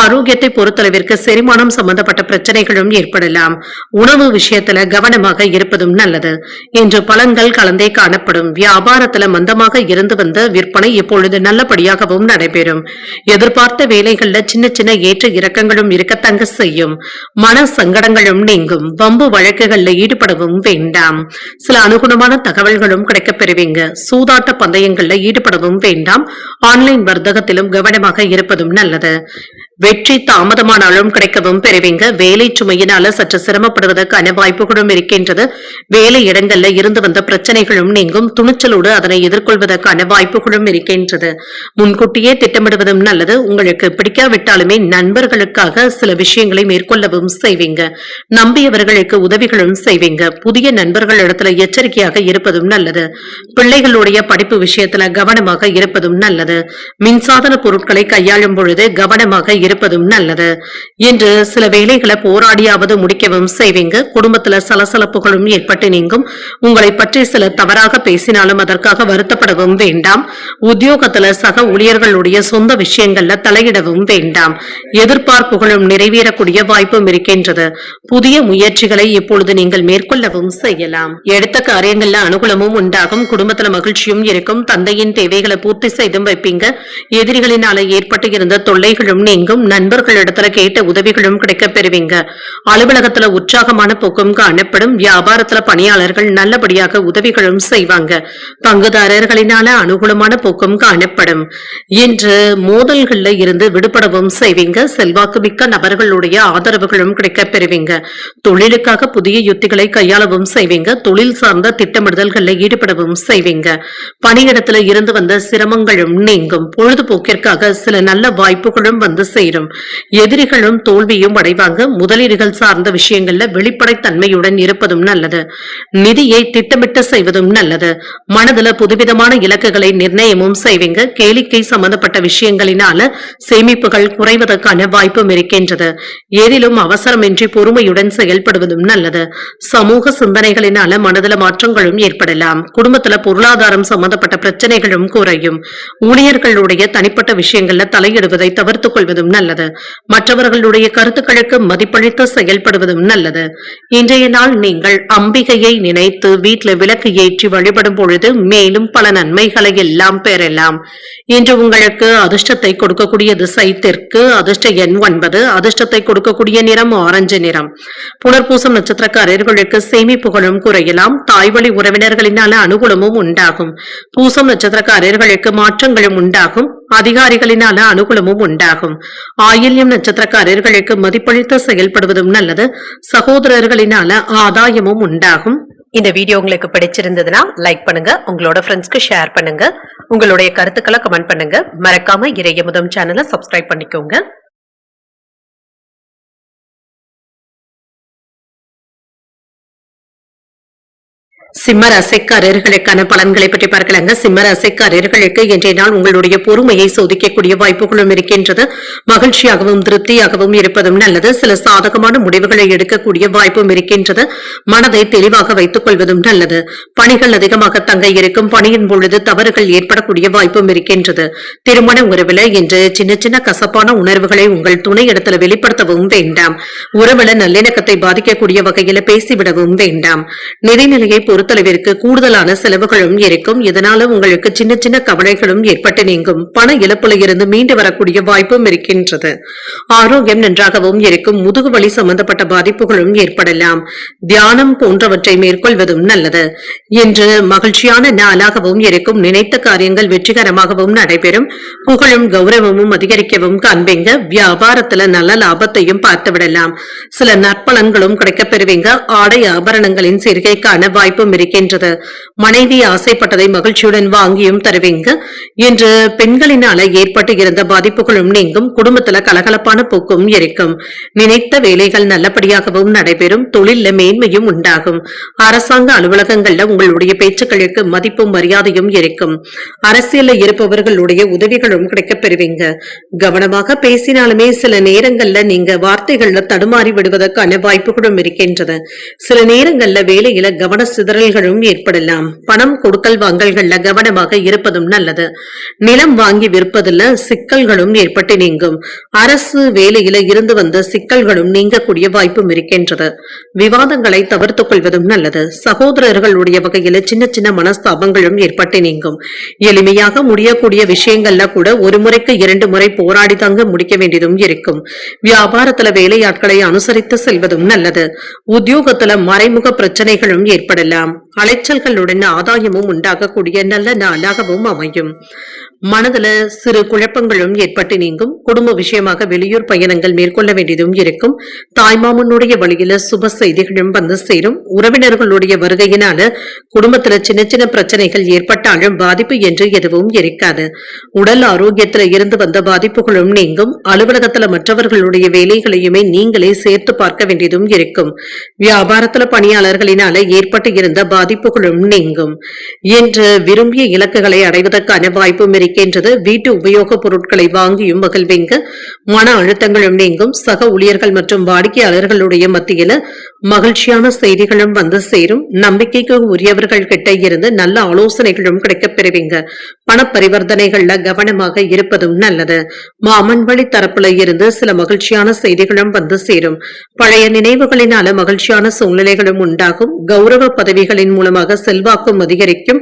ஆரோக்கியத்தை பொறுத்தளவிற்கு செரிமானம் சம்பந்தப்பட்ட பிரச்சனைகளும் ஏற்படலாம். உணவு விஷயத்துல கவனமாக இருப்பதும் நல்லது. இன்று பலன்கள் கலந்தே காணப்படும். வியாபாரத்துல மந்தமாக இருந்து வந்த விற்பனை இப்பொழுது நல்லபடியாகவும் நடைபெறும். எதிர்பார்த்த வேலைகள்ல சின்ன சின்ன ஏற்ற இறக்கங்களும் இருக்கத்தங்க செய்யும். மன சங்கடங்களும் நீங்கும். வம்பு வழக்குகள்ல ஈடுபடவும் வேண்டாம். சில அனுகுணமான தகவல்களும் கிடைக்கப் பெறுவீங்க. சூதாட்ட பந்தயங்கள்ல ஈடுபடவும் வேண்டாம். ஆன்லைன் வர்த்தகத்திலும் கவனமாக இருப்பதும் நல்லது. வெற்றி தாமதமானாலும் கிடைக்கவும் பெறுவீங்க. வேலை சுமையினால சற்று சிரமப்படுவதற்கான வாய்ப்புகளும் இருக்கின்றது. வேலை இடங்கள்ல இருந்து வந்த பிரச்சனைகளும் நீங்கும். துணிச்சலோடு அதனை எதிர்கொள்வதற்கான வாய்ப்புகளும் இருக்கின்றது. முன்கூட்டியே திட்டமிடுவதும் நல்லது. உங்களுக்கு பிடிக்காவிட்டாலுமே நண்பர்களுக்காக சில விஷயங்களை மேற்கொள்ளவும் செய்வீங்க. நம்பியவர்களுக்கு உதவிகளும் செய்வீங்க. புதிய நண்பர்களிடத்துல எச்சரிக்கையாக இருப்பதும் நல்லது. பிள்ளைகளுடைய படிப்பு விஷயத்துல கவனமாக இருப்பதும் நல்லது. மின்சாதன பொருட்களை கையாளும் பொழுது கவனமாக இருப்பதும் நல்லது. இன்று சில வேலைகளை போராடியாவது முடிக்கவும் செய்வீங்க. குடும்பத்துல சலசலப்புகளும் ஏற்பட்டு நீங்கும். உங்களை பற்றி சில தவறாக பேசினாலும் அதற்காக வருத்தப்படவும் வேண்டாம். உத்தியோகத்துல சக ஊழியர்களுடைய சொந்த விஷயங்கள்ல தலையிடவும் வேண்டாம். எதிர்பார்ப்புகளும் நிறைவேறக்கூடிய வாய்ப்பும் இருக்கின்றது. புதிய முயற்சிகளை இப்பொழுது நீங்கள் மேற்கொள்ளவும் செய்யலாம். எடுத்த காரியங்கள்ல அனுகூலமும் உண்டாகும். குடும்பத்துல மகிழ்ச்சியும் இருக்கும். தந்தையின் தேவைகளை பூர்த்தி செய்தும் வைப்பீங்க. எதிரிகளினால ஏற்பட்டு இருந்த தொல்லைகளும் நீங்கும். நண்பர்களிடத்துல கேட்ட உதவிகளும் கிடைக்கப் பெறுவீங்க. அலுவலகத்துல உற்சாகமான போக்கும் காணப்படும். வியாபாரத்துல பணியாளர்கள் நல்லபடியாக உதவிகளும் செய்வாங்க. பங்குதாரர்களினால அனுகூலமான போக்கும் காணப்படும். இன்று மோதல்கள்ல இருந்து விடுபடவும் செய்வீங்க. செல்வாக்கு மிக்க நபர்களுடைய ஆதரவுகளும் கிடைக்கப் பெறுவீங்க. தொழிலுக்காக புதிய யுத்திகளை கையாளவும் செய்வீங்க. தொழில் சார்ந்த திட்டமிடுதல்களில் ஈடுபடவும் செய்வீங்க. பணியிடத்துல இருந்து வந்த சிரமங்களும் நீங்கும். பொழுதுபோக்கிற்காக சில நல்ல வாய்ப்புகளும் வந்து சேரும். எதிரிகளும் தோல்வியும் அடைவாங்க. முதலீடுகள் சார்ந்த விஷயங்கள்ல வெளிப்படைத்தன்மையுடன் இருப்பதும் நல்லது. நிதியை திட்டமிட்டு செய்வதும் நல்லது. மனதுல புதுவிதமான இலக்குகளை நிர்ணயமும் செய்வீங்க. கேளிக்கை சம்பந்தப்பட்ட விஷயங்களினால சேமிப்புகள் குறைவதற்கான வாய்ப்பும் இருக்கின்றது. ஏதிலும் அவசரமின்றி பொறுமையுடன் செயல்படுவதும் நல்லது. சமூக சிந்தனைகளினால மனதுல மாற்றங்களும் ஏற்படலாம். குடும்பத்துல பொருளாதாரம் சம்பந்தப்பட்ட பிரச்சனைகளும் குறையும். ஊழியர்களுடைய தனிப்பட்ட விஷயங்கள்ல தலையிடுவதை தவிர்த்துக் கொள்வதும் நல்லது. மற்றவர்களுடைய கருத்துக்களுக்கு மதிப்பளித்து செயல்படுவதும் நல்லது. இன்றைய நாள் நீங்கள் அம்பிகையை நினைத்து வீட்டில் விளக்கு ஏற்றி வழிபடும் பொழுது மேலும் பல நன்மைகளை எல்லாம் பெறலாம். இன்று உங்களுக்கு அதிர்ஷ்டத்தை கொடுக்கக்கூடிய திசை தெற்கு. அதிர்ஷ்ட எண் 9. அதிர்ஷ்டத்தை கொடுக்கக்கூடிய நிறம் ஆரஞ்சு நிறம். புனர்பூசம் நட்சத்திரக்காரர்களுக்கு சேமிப்புகளும் குறையலாம். தாய்வழி உறவினர்களினால அனுகூலமும் உண்டாகும். பூசம் நட்சத்திரக்காரர்களுக்கு மாற்றங்களும் உண்டாகும். அதிகாரிகளினால அனுகூலமும் உண்டாகும். ஆயில்யம் நட்சத்திரக்காரர்களுக்கு மதிப்பளித்து செயல்படுவதும் நல்லது. சகோதரர்களினால ஆதாயமும் உண்டாகும். இந்த வீடியோ உங்களுக்கு பிடிச்சிருந்ததுன்னா லைக் பண்ணுங்க. உங்களோட ஃப்ரெண்ட்ஸ்க்கு ஷேர் பண்ணுங்க. உங்களுடைய கருத்துக்களை கமெண்ட் பண்ணுங்க. மறக்காம இறையமுதம் சேனலை சப்ஸ்கிரைப் பண்ணிக்கோங்க. சிம்ம ராசிக்காரர்களுக்கான பலன்களை பற்றி பார்க்கலாங்க. சிம்ம ராசிக்காரர்களுக்கு இன்றைய நாள் உங்களுடைய பொறுமையை சோதிக்கக்கூடிய வாய்ப்புகளும் இருக்கின்றது. மகிழ்ச்சியாகவும் திருப்தியாகவும் இருப்பதும் நல்லது. சில சாதகமான முடிவுகளை எடுக்கக்கூடிய வாய்ப்பும் இருக்கின்றது. மனதை தெளிவாக வைத்துக் கொள்வதும் நல்லது. பணிகள் அதிகமாக தங்க இருக்கும். பணியின் பொழுது தவறுகள் ஏற்படக்கூடிய வாய்ப்பும் இருக்கின்றது. திருமண உறவுல இன்று சின்ன சின்ன கசப்பான உணர்வுகளை உங்கள் துணை இடத்துல வெளிப்படுத்தவும் வேண்டாம். உறவுல நல்லிணக்கத்தை பாதிக்கக்கூடிய வகையில பேசிவிடவும் வேண்டாம். நிதிநிலையை பொறுத்தளவிற்கு கூடுதலான செலவுகளும் இருக்கும். இதனால உங்களுக்கு சின்ன சின்ன கவலைகளும் ஏற்பட்டு நீங்கும். பண இழப்புல இருந்து மீண்டு வரக்கூடிய வாய்ப்பும் இருக்கின்றது. ஆரோக்கியம் நன்றாகவும் இருக்கும். முதுகு வலி சம்பந்தப்பட்ட பாதிப்புகளும் ஏற்படலாம். தியானம் போன்றவற்றை மேற்கொள்வதும் நல்லது. இன்று மகிழ்ச்சியான நாளாகவும் இருக்கும். நினைத்த காரியங்கள் வெற்றிகரமாகவும் நடைபெறும். புகழும் கௌரவமும் அதிகரிக்கவும் காண்பீங்க. வியாபாரத்துல நல்ல லாபத்தையும் பார்த்துவிடலாம். சில நற்பலன்களும் கிடைக்கப் பெறுவீங்க. ஆடை ஆபரணங்களின் சேர்க்கைக்கான வாய்ப்பும் இருக்கின்றது. மனைவி ஆசைப்பட்டதை மகிழ்ச்சியுடன் வாங்கியும் தருவீங்க. இன்று பெண்களினால ஏற்பட்டு இருந்த பாதிப்புகளும் நீங்கும். குடும்பத்துல கலகலப்பான போக்கும் இருக்கும். நினைத்த வேலைகள் நல்லபடியாகவும் நடைபெறும். தொழில மேன்மையும் உண்டாகும். அரசாங்க அலுவலகங்கள்ல உங்களுடைய பேச்சுக்களுக்கு மதிப்பும் மரியாதையும் இருக்கும். அரசியல்ல இருப்பவர்களுடைய உதவிகளும் கிடைக்கப் பெறுவீங்க. கவனமாக பேசினாலுமே சில நேரங்கள்ல நீங்க வார்த்தைகள்ல தடுமாறி விடுவதற்கான வாய்ப்புகளும் இருக்கின்றது. சில நேரங்கள்ல வேலையில கவன சிதறல் சிக்கல்களும் ஏற்படலாம். பணம் கொடுக்கல் வாங்கல்கள்ல கவனமாக இருப்பதும் நல்லது. நிலம் வாங்கி விற்பதுல சிக்கல்களும் ஏற்பட்டு நீங்கும். அரசு வேலையில இருந்து வந்த சிக்கல்களும் நீங்கக்கூடிய வாய்ப்பும் இருக்கின்றது. விவாதங்களை தவிர்த்துக் கொள்வதும் நல்லது. சகோதரர்களுடைய வகையில சின்ன சின்ன மனஸ்தாபங்களும் ஏற்பட்டு நீங்கும். எளிமையாக முடியக்கூடிய விஷயங்கள்ல கூட ஒரு முறைக்கு 2 முறை போராடி தாங்க முடிக்க வேண்டியதும் இருக்கும். வியாபாரத்துல வேலையாட்களை அனுசரித்து செல்வதும் நல்லது. உத்தியோகத்துல மறைமுக பிரச்சனைகளும் ஏற்படலாம். அலைச்சல்களுடன் ஆதாயமும் உண்டாகக்கூடிய நல்ல நாளாகவும் அமையும். மனதுல சிறு குழப்பங்களும் ஏற்பட்டு நீங்கும். குடும்ப விஷயமாக வெளியூர் பயணங்கள் மேற்கொள்ள வேண்டியதும் இருக்கும். தாய்மாமனுடைய வழியில சுப செய்திகளும் வந்து சேரும். உறவினர்களுடைய வருகையினால குடும்பத்துல சின்ன சின்ன பிரச்சனைகள் ஏற்பட்டாலும் பாதிப்பு என்று எதுவும் இருக்காது. உடல் ஆரோக்கியத்துல இருந்து வந்த பாதிப்புகளும் நீங்கும். அலுவலகத்துல மற்றவர்களுடைய வேலைகளையுமே நீங்களே சேர்த்து பார்க்க வேண்டியதும் இருக்கும். வியாபாரத்துல பணியாளர்களினால ஏற்பட்டு இருந்த பாதிப்புகளும் நீங்கும். என்று விரும்பிய இலக்குகளை அடைவதற்கான வாய்ப்பும் இருக்கின்றது. வீட்டு உபயோக பொருட்களை வாங்கியும் மகிழ்வீங்க. மன அழுத்தங்களும் நீங்கும். சக ஊழியர்கள் மற்றும் வாடிக்கையாளர்களுடைய மத்தியில மகிழ்ச்சியான செய்திகளும் வந்து சேரும். நம்பிக்கைக்கு உரியவர்கள் கிட்ட இருந்து நல்ல ஆலோசனைகளும் கிடைக்கப் பெறுவீங்க. பண பரிவர்த்தனைகள்ல கவனமாக இருப்பதும் நல்லது. மாமன் வழி தரப்புல இருந்து சில மகிழ்ச்சியான செய்திகளும் வந்து சேரும். பழைய நினைவுகளினால மகிழ்ச்சியான சூழ்நிலைகளும் உண்டாகும். கௌரவ பதவிகளின் மூலமாக செல்வாக்கும் அதிகரிக்கும்.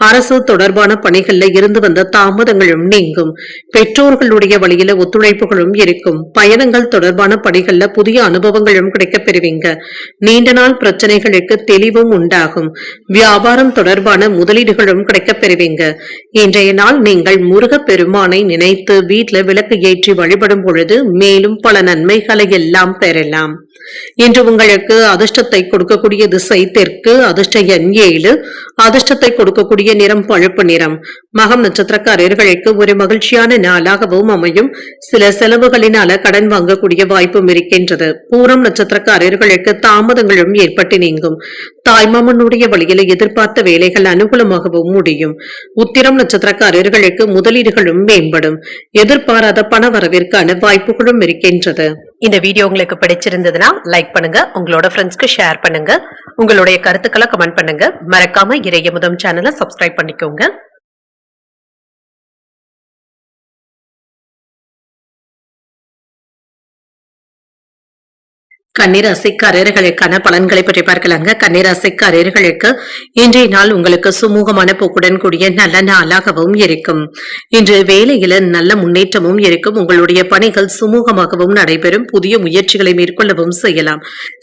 அரசு தொடர்பான பணிகள்ல இருந்து வந்த தாமதங்களும் நீங்கும். பெற்றோர்களுடைய வழியில ஒத்துழைப்புகளும் இருக்கும். பயணங்கள் தொடர்பான பணிகள்ல புதிய அனுபவங்களும் கிடைக்கப் பெறுவீங்க. நீண்ட நாள் பிரச்சனைகளுக்கு தெளிவும் உண்டாகும். வியாபாரம் தொடர்பான முதலீடுகளும் கிடைக்கப் பெறுவீங்க. இன்றைய நாள் நீங்கள் முருக பெருமானை நினைத்து வீட்டில் விளக்கு ஏற்றி வழிபடும் பொழுது மேலும் பல நன்மைகளை எல்லாம் பெறலாம். இன்று உங்களுக்கு அதிர்ஷ்டத்தை கொடுக்கக்கூடிய திசை தெற்கு. அதிர்ஷ்ட எண் 7. அதிர்ஷ்டத்தை கொடுக்கக்கூடிய நிறம் பழுப்பு நிறம். மகம் நட்சத்திரக்காரர்களுக்கு ஒரு மகிழ்ச்சியான நாளாகவும் அமையும். சில செலவுகளினால கடன் வாங்கக்கூடிய வாய்ப்பும் இருக்கின்றது. பூரம் நட்சத்திரக்காரர்களுக்கு தாமதங்களும் ஏற்பட்டு நீங்கும். தாய்மாமனுடைய வழியில எதிர்பார்த்த வேலைகள் அனுகூலமாகவும் முடியும். உத்திரம் நட்சத்திரக்காரர்களுக்கு முதலீடுகளும் மேம்படும். எதிர்பாராத பண வரவிற்கான வாய்ப்புகளும் இருக்கின்றது. இந்த வீடியோ உங்களுக்கு பிடிச்சிருந்ததுன்னா லைக் பண்ணுங்க. உங்களோட ஃப்ரெண்ட்ஸ்க்கு ஷேர் பண்ணுங்க. உங்களுடைய கருத்துக்களை கமெண்ட் பண்ணுங்க. மறக்காம இறையமுதம் சேனலை சப்ஸ்கிரைப் பண்ணிக்கோங்க. கன்னிராசிக்காரர்களுக்கான பலன்களை பற்றி பார்க்கலாங்க. கன்னிராசிக்காரர்களுக்கு இன்றைய நாள் உங்களுக்கு சுமூகமான போக்குடன் கூடிய நல்ல நாளாகவும் இருக்கும். இன்று வேலையில நல்ல முன்னேற்றமும் இருக்கும். உங்களுடைய பணிகள் சுமூகமாகவும் நடைபெறும். புதிய முயற்சிகளை மேற்கொள்ளவும் செய்யலாம்.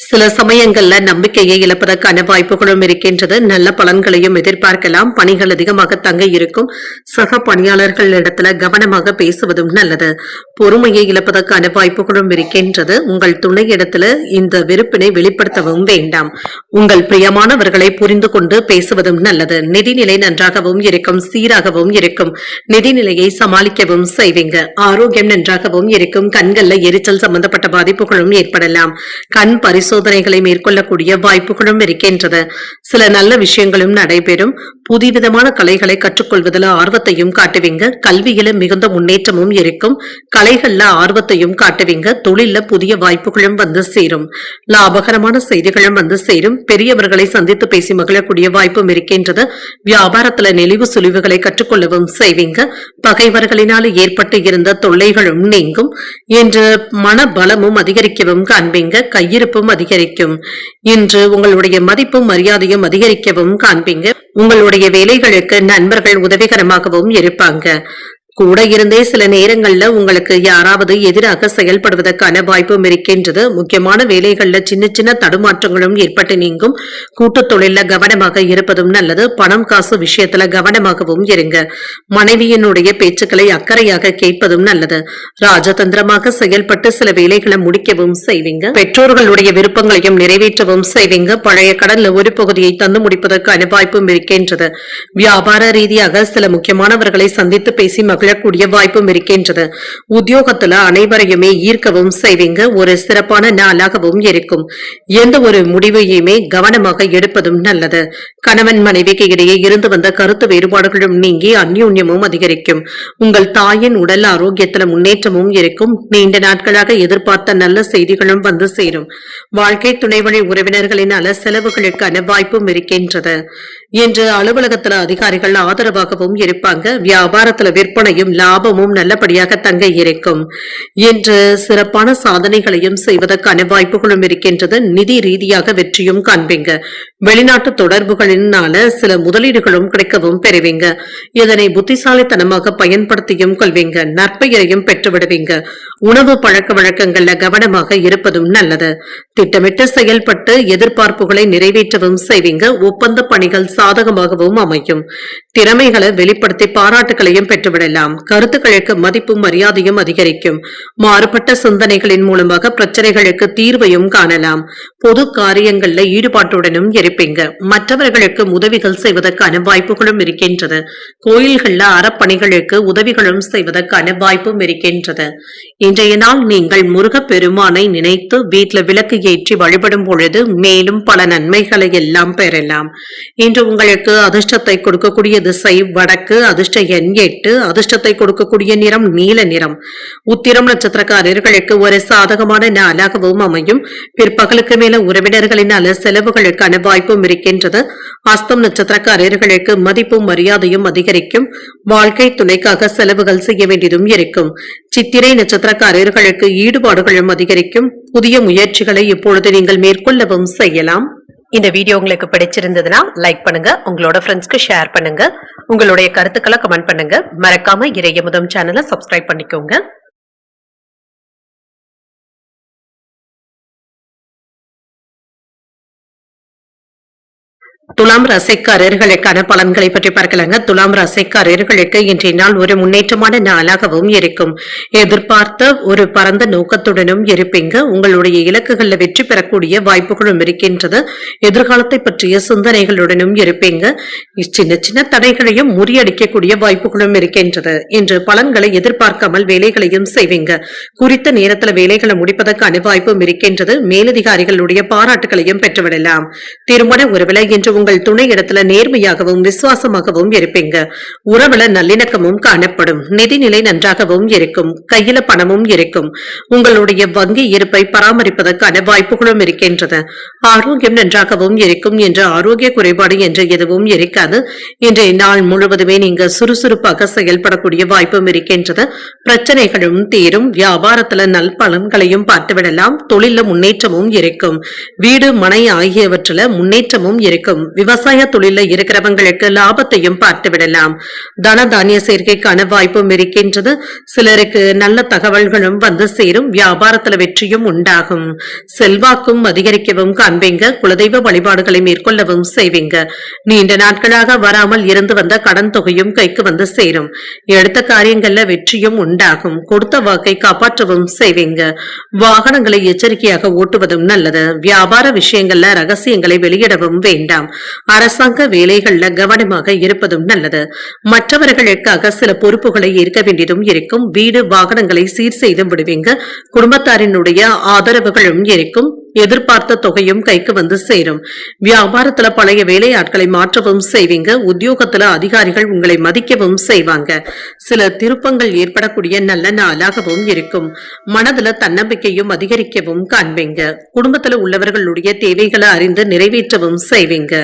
சில சமயங்கள்ல நம்பிக்கையை இழப்பதற்கான வாய்ப்புகளும் இருக்கின்றது. நல்ல பலன்களையும் எதிர்பார்க்கலாம். பணிகள் அதிகமாக தங்க இருக்கும். சக பணியாளர்களிடத்துல கவனமாக பேசுவதும் நல்லது. பொறுமையை இழப்பதற்கான வாய்ப்புகளும் இருக்கின்றது. உங்கள் துணை இடத்துல இந்த வெறுப்பினை வெளிப்படுத்தவும் வேண்டாம். உங்கள் பிரியமானவர்களை புரிந்து கொண்டு பேசுவதும் நல்லது. நிதிநிலை நன்றாகவும் இருக்கும். சீராகவும் இருக்கும். நிதிநிலையை சமாளிக்கவும் செய்வீங்க. ஆரோக்கியம் நன்றாகவும் இருக்கும். கண்கள்ல எரிச்சல் சம்பந்தப்பட்ட பாதிப்புகளும் ஏற்படலாம். கண் பரிசோதனைகளை மேற்கொள்ளக்கூடிய வாய்ப்புகளும் இருக்கின்றது. சில நல்ல விஷயங்களும் நடைபெறும். புதுவிதமான கலைகளை கற்றுக்கொள்வதில் ஆர்வத்தையும் காட்டுவீங்க. கல்வியில மிகுந்த முன்னேற்றமும் இருக்கும். கலைகள்ல ஆர்வத்தையும் காட்டுவீங்க. தொழில புதிய வாய்ப்புகளும் வந்து சேரும். லாபகரமான செய்திகளும் வந்து சேரும். பெரியவர்களை சந்தித்து பேசி மகிழக்கூடிய வாய்ப்பும் இருக்கின்றது. வியாபாரத்துல நெளிவு சுழிவுகளை கற்றுக்கொள்ளவும் செய்வீங்க. பகைவர்களினால் ஏற்பட்டு இருந்த தொல்லைகளும் நீங்கும். என்று மன பலமும் அதிகரிக்கவும் காண்பீங்க. கையிருப்பும் அதிகரிக்கும். இன்று உங்களுடைய மதிப்பும் மரியாதையும் அதிகரிக்கவும் காண்பீங்க. உங்களுடைய வேலைகளுக்கு நண்பர்கள் உதவிகரமாகவும் இருப்பாங்க. கூட இருந்தே சில நேரங்கள்ல உங்களுக்கு யாராவது எதிராக செயல்படுவதற்கான வாய்ப்பும் இருக்கின்றது. முக்கியமான வேலைகள்ல சின்ன சின்ன தடுமாற்றங்களும் ஏற்பட்டு நீங்கும். கூட்டு தொழில கவனமாக இருப்பதும் நல்லது. பணம் காசு விஷயத்துல கவனமாகவும் இருங்க. மனைவியினுடைய பேச்சுக்களை அக்கறையாக கேட்பதும் நல்லது. ராஜதந்திரமாக செயல்பட்டு சில வேலைகளை முடிக்கவும் செய்வீங்க. பெற்றோர்களுடைய விருப்பங்களையும் நிறைவேற்றவும் செய்வீங்க. பழைய கடன்ல ஒரு பகுதியை தந்து முடிப்பதற்கான வாய்ப்பும் இருக்கின்றது. வியாபார ரீதியாக சில முக்கியமானவர்களை சந்தித்து பேசி மகிழ மகிழக்கூடிய வாய்ப்பும் இருக்கின்றது. உத்தியோகத்துல அனைவரையுமே ஈர்க்கவும் செய்வீங்க. ஒரு சிறப்பான நாளாகவும் இருக்கும். எந்த ஒரு முடிவையுமே கவனமாக எடுப்பதும் நல்லது. கணவன் மனைவிக்கு இடையே இருந்து வந்த கருத்து வேறுபாடுகளும் நீங்கி அந்யோன்யமும் அதிகரிக்கும். உங்கள் தாயின் உடல் ஆரோக்கியத்துல முன்னேற்றமும் இருக்கும். நீண்ட நாட்களாக எதிர்பார்த்த நல்ல செய்திகளும் வந்து சேரும். வாழ்க்கை துணை வழி உறவினர்களினால செலவுகளுக்கான வாய்ப்பும் இருக்கின்றது. இன்று அலுவலகத்துல அதிகாரிகள் ஆதரவாகவும் இருப்பாங்க. வியாபாரத்துல விற்பனையும் லாபமும் நல்லபடியாக தங்க இருக்கும். இன்று சிறப்பான சாதனைகளையும் செய்வதற்கான வாய்ப்புகளும் இருக்கின்றது. நிதி ரீதியாக வெற்றியும் காண்பீங்க. வெளிநாட்டு தொடர்புகளினால சில முதலீடுகளும் கிடைக்கவும் பெறுவீங்க. இதனை புத்திசாலித்தனமாக பயன்படுத்தியும் கொள்வீங்க. நற்பெயரையும் பெற்று விடுவீங்க. உணவு பழக்க வழக்கங்கள்ல கவனமாக இருப்பதும் நல்லது. திட்டமிட்டு செயல்பட்டு எதிர்பார்ப்புகளை நிறைவேற்றவும் செய்வீங்க. ஒப்பந்த பணிகள் சாதகமாகவும் அமையும். திறமைகளை வெளிப்படுத்தி பாராட்டுகளையும் பெற்றுவிடலாம். கருத்துக்களுக்கு மதிப்பும் மரியாதையும் அதிகரிக்கும். மாறுபட்ட சிந்தனைகளின் மூலமாக பிரச்சனைகளுக்கு தீர்வையும் காணலாம். பொது காரியங்கள்ல ஈடுபாட்டுடனும் இருப்பீங்க. மற்றவர்களுக்கு உதவிகள் செய்வதற்கான வாய்ப்புகளும் இருக்கின்றது. கோயில்கள்ல அறப்பணிகளுக்கு உதவிகளும் செய்வதற்கான வாய்ப்பும் இருக்கின்றது. இன்றைய நாள் நீங்கள் முருகப் பெருமானை நினைத்து வீட்டில் விளக்கு ஏற்றி வழிபடும் பொழுது மேலும் பல நன்மைகளை எல்லாம் பெறலாம். இன்று உங்களுக்கு அதிர்ஷ்டத்தை கொடுக்கக்கூடிய திசை வடக்கு. அதிர்ஷ்ட எண் 8. அதிர்ஷ்டத்தை கொடுக்கக்கூடிய நிறம் நீல நிறம். உத்திரம் நட்சத்திரக்காரர்களுக்கு ஒரு சாதகமான நாளாகவும் அமையும். பிற்பகலுக்கு மேல உறவினர்களினால செலவுகளுக்கான வாய்ப்பும் இருக்கின்றது. அஸ்தம் நட்சத்திரக்காரர்களுக்கு மதிப்பும் மரியாதையும் அதிகரிக்கும். வாழ்க்கை துணைக்காக செலவுகள் செய்ய வேண்டியதும் இருக்கும். சித்திரை நட்சத்திரக்காரர்களுக்கு ஈடுபாடுகளும் அதிகரிக்கும். புதிய முயற்சிகளை இப்பொழுது நீங்கள் மேற்கொள்ளவும் செய்யலாம். இந்த வீடியோ உங்களுக்கு பிடிச்சிருந்ததுன்னா லைக் பண்ணுங்க. உங்களோட ஃப்ரெண்ட்ஸ்க்கு ஷேர் பண்ணுங்க. உங்களுடைய கருத்துக்களை கமெண்ட் பண்ணுங்க. மறக்காம இறையமுதம் சேனலை சப்ஸ்கிரைப் பண்ணிக்கோங்க. துலாம் ராசிக்காரர்களுக்கான பலன்களை பற்றி பார்க்கலாங்க. துலாம் ராசிக்காரர்களுக்கு இன்றைய நாள் ஒரு முன்னேற்றமான நாளாகவும் இருக்கும். எதிர்பார்த்த ஒரு பரந்த நோக்கத்துடனும் இருப்பீங்க. உங்களுடைய இலக்குகள்ல வெற்றி பெறக்கூடிய வாய்ப்புகளும் இருக்கின்றது. எதிர்காலத்தை பற்றிய சிந்தனைகளுடனும் இருப்பீங்க. சின்ன சின்ன தடைகளையும் முறியடிக்கக்கூடிய வாய்ப்புகளும் இருக்கின்றது. இன்று பலன்களை எதிர்பார்க்காமல் வேலைகளையும் செய்வீங்க. குறித்த நேரத்தில் வேலைகளை முடிப்பதற்கான வாய்ப்பும் இருக்கின்றது. மேலதிகாரிகளுடைய பாராட்டுகளையும் பெற்றுவிடலாம். திருமண உறவுல இன்று உங்கள் துணை இடத்துல நேர்மையாகவும் விசுவாசமாகவும் இருப்பீங்க. உறவுல நல்லிணக்கமும் காணப்படும். நிதிநிலை நன்றாகவும் இருக்கும். கையில பணமும் இருக்கும். உங்களுடைய வங்கி இருப்பை பராமரிப்பதற்கான வாய்ப்புகளும் இருக்கின்றது. ஆரோக்கியம் நன்றாகவும் இருக்கும். என்று ஆரோக்கிய குறைபாடு என்று எதுவும் இருக்காது. இன்றைய நாள் முழுவதுமே நீங்க சுறுசுறுப்பாக செயல்படக்கூடிய வாய்ப்பும் இருக்கின்றது. பிரச்சனைகளும் தீரும். வியாபாரத்துல நல் பலன்களையும் பார்த்துவிடலாம். தொழில முன்னேற்றமும் இருக்கும். வீடு மனை ஆகியவற்றில முன்னேற்றமும் இருக்கும். விவசாய தொழில இருக்கிறவங்களுக்கு லாபத்தையும் பார்த்து விடலாம். தன தானிய சேர்க்கைக்கான வாய்ப்பும் இருக்கின்றது. சிலருக்கு நல்ல தகவல்களும் வந்து சேரும். வியாபாரத்துல வெற்றியும் உண்டாகும். செல்வாக்கும் அதிகரிக்கவும் காண்பீங்க. குலதெய்வ வழிபாடுகளை மேற்கொள்ளவும் செய்வீங்க. நீண்ட நாட்களாக வராமல் இருந்து வந்த கடன் தொகையும் கைக்கு வந்து சேரும். எடுத்த காரியங்கள்ல வெற்றியும் உண்டாகும். கொடுத்த வாக்கை காப்பாற்றவும் செய்வீங்க. வாகனங்களை எச்சரிக்கையாக ஓட்டுவதும் நல்லது. வியாபார விஷயங்கள்ல ரகசியங்களை வெளியிடவும் வேண்டாம். அரசாங்க வேலைகள்ல கவனமாக இருப்பதும் நல்லது. மற்றவர்களுக்காக சில பொறுப்புகளை ஏற்க வேண்டியதும் இருக்கும். வீடு வாகனங்களை சீர் செய்து விடுவீங்க. குடும்பத்தாரினுடைய ஆதரவுகளும் இருக்கும். எதிர்பார்த்த தொகையும் கைக்கு வந்து சேரும். வியாபாரத்துல பழைய வேலையாட்களை மாற்றவும் செய்வீங்க. உத்தியோகத்துல அதிகாரிகள் உங்களை மதிக்கவும் செய்வாங்க. சில திருப்பங்கள் ஏற்படக்கூடிய நல்ல நாளாகவும் இருக்கும். மனதுல தன்னம்பிக்கையும் அதிகரிக்கவும் காண்பீங்க. குடும்பத்துல உள்ளவர்களுடைய தேவைகளை அறிந்து நிறைவேற்றவும் செய்வீங்க.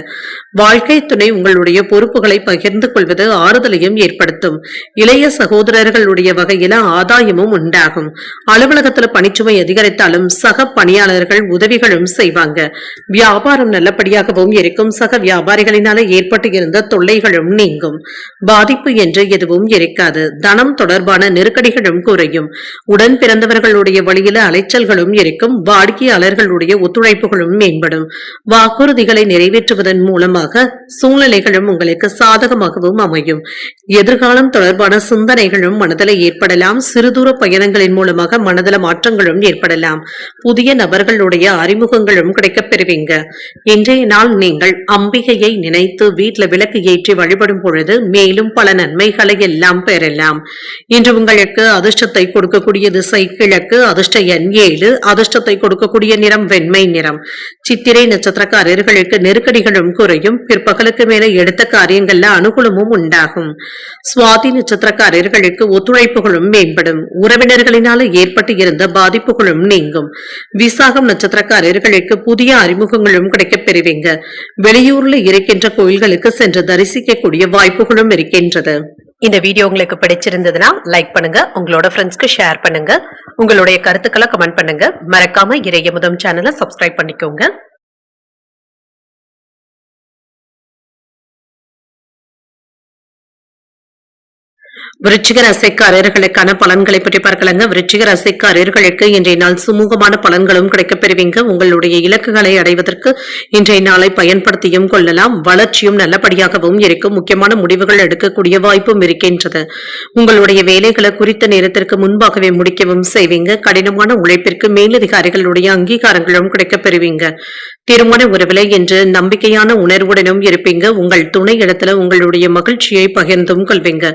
வாழ்க்கை துணை உங்களுடைய பொறுப்புகளை பகிர்ந்து கொள்வது ஆறுதலையும் ஏற்படுத்தும். இளைய சகோதரர்களுடைய வகையில ஆதாயமும் உண்டாகும். அலுவலகத்துல பணிச்சுமை அதிகரித்தாலும் சக பணியாளர்கள் உதவிகளும் செய்வாங்க. வியாபாரம் நல்லபடியாகவும் இருக்கும். சக வியாபாரிகளினால ஏற்பட்டு இருந்த தொல்லைகளும் நீங்கும். பாதிப்பு என்று எதுவும் இருக்காது. தனம் தொடர்பான நெருக்கடிகளும் குறையும். உடன் பிறந்தவர்களுடைய வழியில அலைச்சல்களும் இருக்கும். வாடிக்கையாளர்களுடைய ஒத்துழைப்புகளும் மேம்படும். வாக்குறுதிகளை நிறைவேற்றுவது மாற்றுவதன் மூலமாக சூழ்நிலைகளும் உங்களுக்கு சாதகமாகவும் அமையும். எதிர்காலம் தொடர்பான சிந்தனைகளும் மனதில் ஏற்படலாம். சிறுதூர பயணங்களின் மூலமாக மனதில் மாற்றங்களும் ஏற்படலாம். புதிய நபர்களுடைய அறிமுகங்களும் கிடைக்கப் பெறுவீங்க. இன்றைய நாள் நீங்கள் அம்பிகையை நினைத்து வீட்டில் விளக்கு ஏற்றி வழிபடும் பொழுது மேலும் பல நன்மைகளை எல்லாம் பெறலாம். இன்று உங்களுக்கு அதிர்ஷ்டத்தை கொடுக்கக்கூடிய திசை கிழக்கு, அதிர்ஷ்ட எண் 7, அதிர்ஷ்டத்தை கொடுக்கக்கூடிய நிறம் வெண்மை நிறம். சித்திரை நட்சத்திரக்காரர்களுக்கு நெருக்கடிகளும் குறையும். பிற்பகலுக்கு மேல எடுத்த காரியங்கள்ல அனுகூலமும் உண்டாகும். சுவாதி நட்சத்திரக்காரர்களுக்கு ஒத்துழைப்புகளும் மேம்படும். உறவினர்களினால ஏற்பட்டு இருந்த பாதிப்புகளும் நீங்கும். விசாகம் நட்சத்திரக்காரர்களுக்கு புதிய அறிமுகங்களும் கிடைக்கப் பெறுவீங்க. வெளியூர்ல இருக்கின்ற கோயில்களுக்கு சென்று தரிசிக்கக்கூடிய வாய்ப்புகளும் இருக்கின்றது. இந்த வீடியோ உங்களுக்கு பிடிச்சிருந்ததுன்னா லைக் பண்ணுங்க, உங்களோட ஃப்ரெண்ட்ஸ்க்கு ஷேர் பண்ணுங்க, உங்களுடைய கருத்துக்களை கமெண்ட் பண்ணுங்க. மறக்காம இறையமுதம் சேனலை சப்ஸ்கிரைப் பண்ணிக்கோங்க. விருச்சிக ராசிக்காரர்களுக்கான பலன்களை பற்றி பார்க்கலாங்க. விருச்சிக ராசிக்காரர்களுக்கு இன்றைய நாள் சுமூகமான பலன்களும் கிடைக்கப் பெறுவீங்க. உங்களுடைய இலக்குகளை அடைவதற்கு இன்றைய நாளை பயன்படுத்தியும் கொள்ளலாம். வளர்ச்சியும் நல்லபடியாகவும் இருக்கும். முக்கியமான முடிவுகள் எடுக்கக்கூடிய வாய்ப்பும் இருக்கின்றது. உங்களுடைய வேலைகளை குறித்த நேரத்திற்கு முன்பாகவே முடிக்கவும் செய்வீங்க. கடினமான உழைப்பிற்கு மேலதிகாரிகளுடைய அங்கீகாரங்களும் கிடைக்கப் பெறுவீங்க. திருமண உறவில என்று நம்பிக்கையான உணர்வுடனும் இருப்பீங்க. உங்கள் துணை இடத்துல உங்களுடைய மகிழ்ச்சியை பகிர்ந்தும் கொள்வீங்க.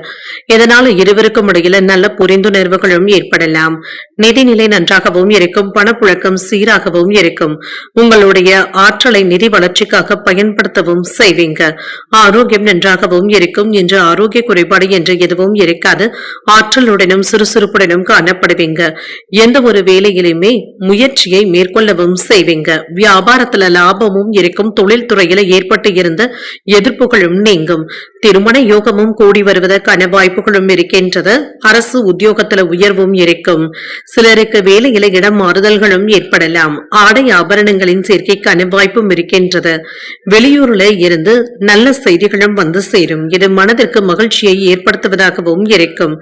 இதனால் இருவருக்கும் இடையில நல்ல புரிந்துணர்வுகளும் ஏற்படலாம். நிதிநிலை நன்றாகவும் இருக்கும். பணப்புழக்கம் சீராகவும் இருக்கும். உங்களுடைய ஆற்றலை நிதி வளர்ச்சிக்காக பயன்படுத்தவும் செய்வீங்க. ஆரோக்கியம் நன்றாகவும் இருக்கும். இன்று ஆரோக்கிய குறைபாடு என்று எதுவும் இருக்காது. ஆற்றலுடனும் சுறுசுறுப்புடனும் காணப்படுவீங்க. எந்த ஒரு வேலையிலுமே முயற்சியை மேற்கொள்ளவும் செய்வீங்க. வியாபாரத்துல லாபமும் இருக்கும். தொழில்துறையில ஏற்பட்டு இருந்த எதிர்ப்புகளும் நீங்கும். திருமண யோகமும் கூடி வருவதற்கான வாய்ப்புகளும் இருக்கின்றது. அரசு உத்தியோகத்துல உயர்வும் இருக்கும். சிலருக்கு வேலையில இடம் மாறுதல்களும் ஏற்படலாம். ஆடை ஆபரணங்களின் சேர்க்கைக்கான வாய்ப்பும் இருக்கின்றது. வெளியூர்ல இருந்து நல்ல செய்திகளும் வந்து சேரும். இது மனதிற்கு மகிழ்ச்சியை ஏற்படுத்துவதாகவும் இருக்கும்.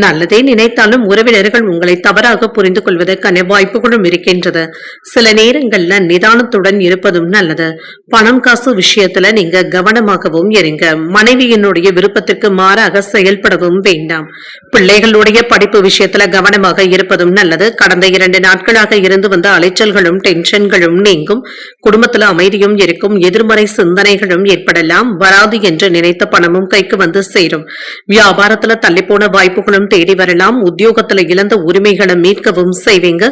நல்லதே நினைத்தாலும் உறவினர்கள் உங்களை தவறாக புரிந்து கொள்வதற்கான வாய்ப்புகளும் இருக்கின்றது. சில நேரங்கள்ல நிதானத்துடன் இருப்பதும் நல்லது. பணம் காசு விஷயத்துல நீங்க கவனமாகவும் இருங்க. மனைவியினுடைய விருப்பத்திற்கு மாறாக செயல்படவும் வேண்டாம். பிள்ளைகளுடைய படிப்பு விஷயத்துல கவனமாக இருப்பதும் நல்லது. கடந்த 2 நாட்களாக இருந்து வந்த அலைச்சல்களும் டென்ஷன்களும் நீங்கும். குடும்பத்துல அமைதியும் இருக்கும். எதிர்மறை சிந்தனைகளும் ஏற்படலாம். வராது என்று நினைத்த பணமும் கைக்கு வந்து சேரும். வியாபாரத்துல தள்ளிப்போன வாய்ப்புகளும் தேடி வரலாம். உத்தியோகத்துல இழந்த உரிமைகளை மீட்கவும் செய்வீங்க.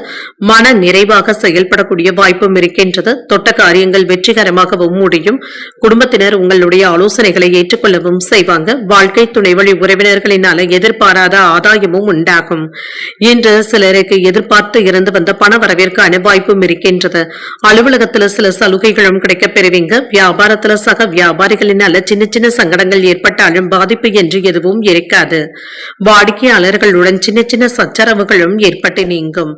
மன நிறைவாக செயல்படக்கூடிய வாய்ப்பும் இருக்கின்றது. தொட்ட காரியங்கள் வெற்றிகரமாகவும் முடியும். குடும்பத்தினர் உங்களுடைய ஆலோசனைகளை ஏற்றுக்கொள்ளவும் செய்வாங்க. வாழ்க்கை துணை வழி உறவினர்களினால எதிர்பாராத ஆதாயமும் உண்டாகும். இன்று சிலருக்கு எதிர்பார்த்து இருந்து வந்த பண வரவிற்கான வாய்ப்பும் இருக்கின்றது. அலுவலகத்துல சில சலுகைகளும் கிடைக்கப் பெறுவீங்க. வியாபாரத்துல சக வியாபாரிகளினால சின்ன சின்ன சங்கடங்கள் ஏற்பட்டாலும் பாதிப்பு என்று எதுவும் இருக்காது. வாடிக்கையாளர்களுடன் சின்ன சின்ன சச்சரவுகளும் ஏற்பட்டு நீங்கும்.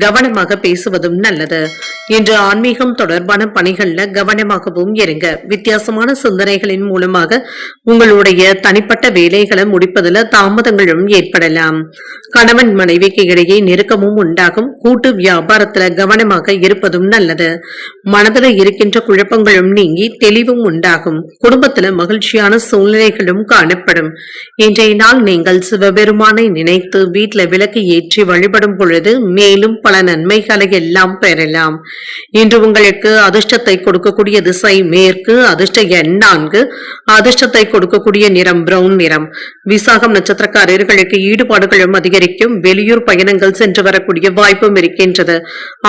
கவனமாக பேசுவதும் நல்லது. இன்று ஆன்மீகம் தொடர்பான பணிகள்ல கவனமாகவும் இருங்க. வித்தியாசமான சிந்தனைகளின் மூலமாக உங்களுடைய தனிப்பட்ட வேலைகளை முடிப்பதில் தாமதங்களும் ஏற்படலாம். கணவன் மனைவிக்கு இடையே நெருக்கமும் உண்டாகும். கூட்டு வியாபாரத்துல கவனமாக இருப்பதும் நல்லது. மனதில் இருக்கின்ற குழப்பங்களும் நீங்கி தெளிவும் உண்டாகும். குடும்பத்துல மகிழ்ச்சியான சூழ்நிலைகளும் காணப்படும். இன்றைய நாள் நீங்கள் சிவபெருமானை நினைத்து வீட்டில் விளக்கு ஏற்றி வழிபடும் பொழுது மேலும் பல நன்மைகளை எல்லாம் பெறலாம். இன்று உங்களுக்கு அதிர்ஷ்டத்தை கொடுக்கக்கூடிய திசை மேற்கு, அதிர்ஷ்ட எண் 4, அதிர்ஷ்டத்தை கொடுக்கக்கூடிய நிறம் பிரவுன் நிறம். விசாகம் நட்சத்திரக்காரர்களுக்கு ஈடுபாடுகளும் அதிகரிக்கும். வெளியூர் பயணங்கள் சென்று வரக்கூடிய வாய்ப்பும் இருக்கின்றது.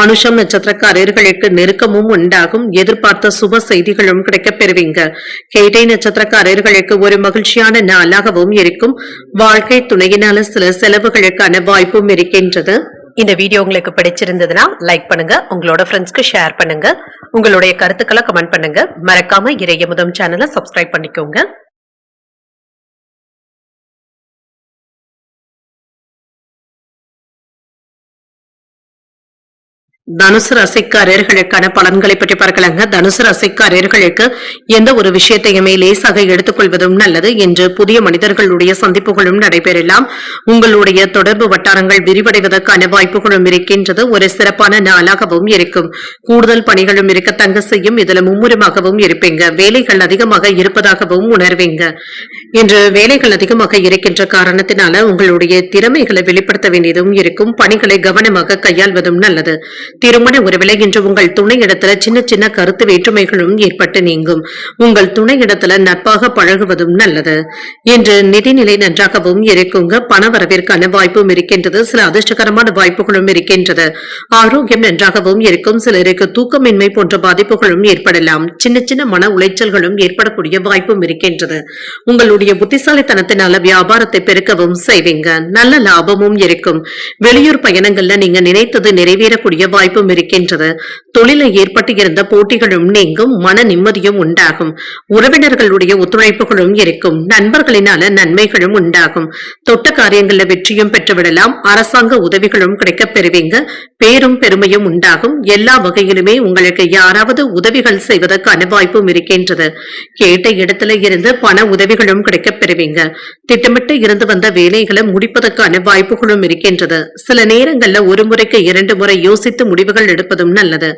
அனுஷம் நட்சத்திரக்காரர்களுக்கு நெருக்கமும் உண்டாகும். எதிர்பார்த்த சுப செய்திகளும் கிடைக்கப் பெறுவீங்க. கேட்டை நட்சத்திரக்காரர்களுக்கு ஒரு மகிழ்ச்சியான நாளாகவும் இருக்கும். வாழ்க்கை துணையினால சில செலவுகளுக்கான வாய்ப்பும் இருக்கின்றது. இந்த வீடியோ உங்களுக்கு பிடிச்சிருந்ததுன்னா லைக் பண்ணுங்க, உங்களோட ஃப்ரெண்ட்ஸ்க்கு ஷேர் பண்ணுங்க, உங்களுடைய கருத்துக்களை கமெண்ட் பண்ணுங்க. மறக்காம இறையமுதம் சேனலை சப்ஸ்கிரைப் பண்ணிக்கோங்க. தனுசு ராசிக்காரர்களுக்கான பலன்களை பற்றி பார்க்கலாங்க. தனுசு ராசிக்காரர்களுக்கு எந்த ஒரு விஷயத்தையுமே லேசாக எடுத்துக்கொள்வதும் நல்லது என்று புதிய மனிதர்களுடைய சந்திப்புகளும் நடைபெறலாம். உங்களுடைய தொடர்பு வட்டாரங்கள் விரிவடைவதற்கான வாய்ப்புகளும் இருக்கின்றது. ஒரு சிறப்பான நாளாகவும் இருக்கும். கூடுதல் பணிகளும் இருக்க தங்க செய்யும். இதுல மும்முரமாகவும் இருப்பீங்க. வேலைகள் அதிகமாக இருப்பதாகவும் உணர்வீங்க. இன்று வேலைகள் அதிகமாக இருக்கின்ற காரணத்தினால உங்களுடைய திறமைகளை வெளிப்படுத்த வேண்டியதும் இருக்கும். பணிகளை கவனமாக கையாள்வதும் நல்லது. திருமண உறவில இன்று உங்கள் துணையிடத்துல சின்ன சின்ன கருத்து வேற்றுமைகளும் ஏற்பட்டு நீங்கும். உங்கள் துணையிடத்துல நட்பாக பழகுவதும் நல்லது. இன்று நிதிநிலை நன்றாகவும் இருக்குங்க. பண வரவிற்கான வாய்ப்பும் இருக்கின்றது. சில அதிர்ஷ்டகரமான வாய்ப்புகளும் இருக்கின்றது. ஆரோக்கியம் நன்றாகவும் இருக்கும். சிலருக்கு தூக்கமின்மை போன்ற பாதிப்புகளும் ஏற்படலாம். சின்ன சின்ன மன உளைச்சல்களும் ஏற்படக்கூடிய வாய்ப்பும் இருக்கின்றது. உங்களுடைய புத்திசாலித்தனத்தினால வியாபாரத்தை பெருக்கவும் செய்வீங்க. நல்ல லாபமும் இருக்கும். வெளியூர் பயணங்கள்ல நீங்க நினைத்தது நிறைவேறக்கூடிய வாய்ப்பும் இருக்கின்றது. தொழிலில் ஏற்பட்டு இருந்த போட்டிகளும் நீங்கும். மன நிம்மதியும் உண்டாகும். உறவினர்களுடைய ஒத்துழைப்புகளும் இருக்கும். நண்பர்களினால நன்மைகளும் உண்டாகும். தொட்ட காரியங்கள்ல வெற்றியும் பெற்றுவிடலாம். அரசாங்க உதவிகளும் கிடைக்கப் பெறுவீங்க. பேரும் பெருமையும் உண்டாகும். எல்லா வகையிலுமே உங்களுக்கு யாராவது உதவிகள் செய்வதற்கான வாய்ப்பும் இருக்கின்றது. கேட்ட இடத்துல இருந்து பண உதவிகளும் கிடைக்கப் பெறுவீங்க. திட்டமிட்டு இருந்து வந்த வேலைகளை முடிப்பதற்கான வாய்ப்புகளும் இருக்கின்றது. சில நேரங்கள்ல ஒரு முறைக்கு 2 முறை யோசித்து முடிவுகள் எடுப்பதும் நல்லது.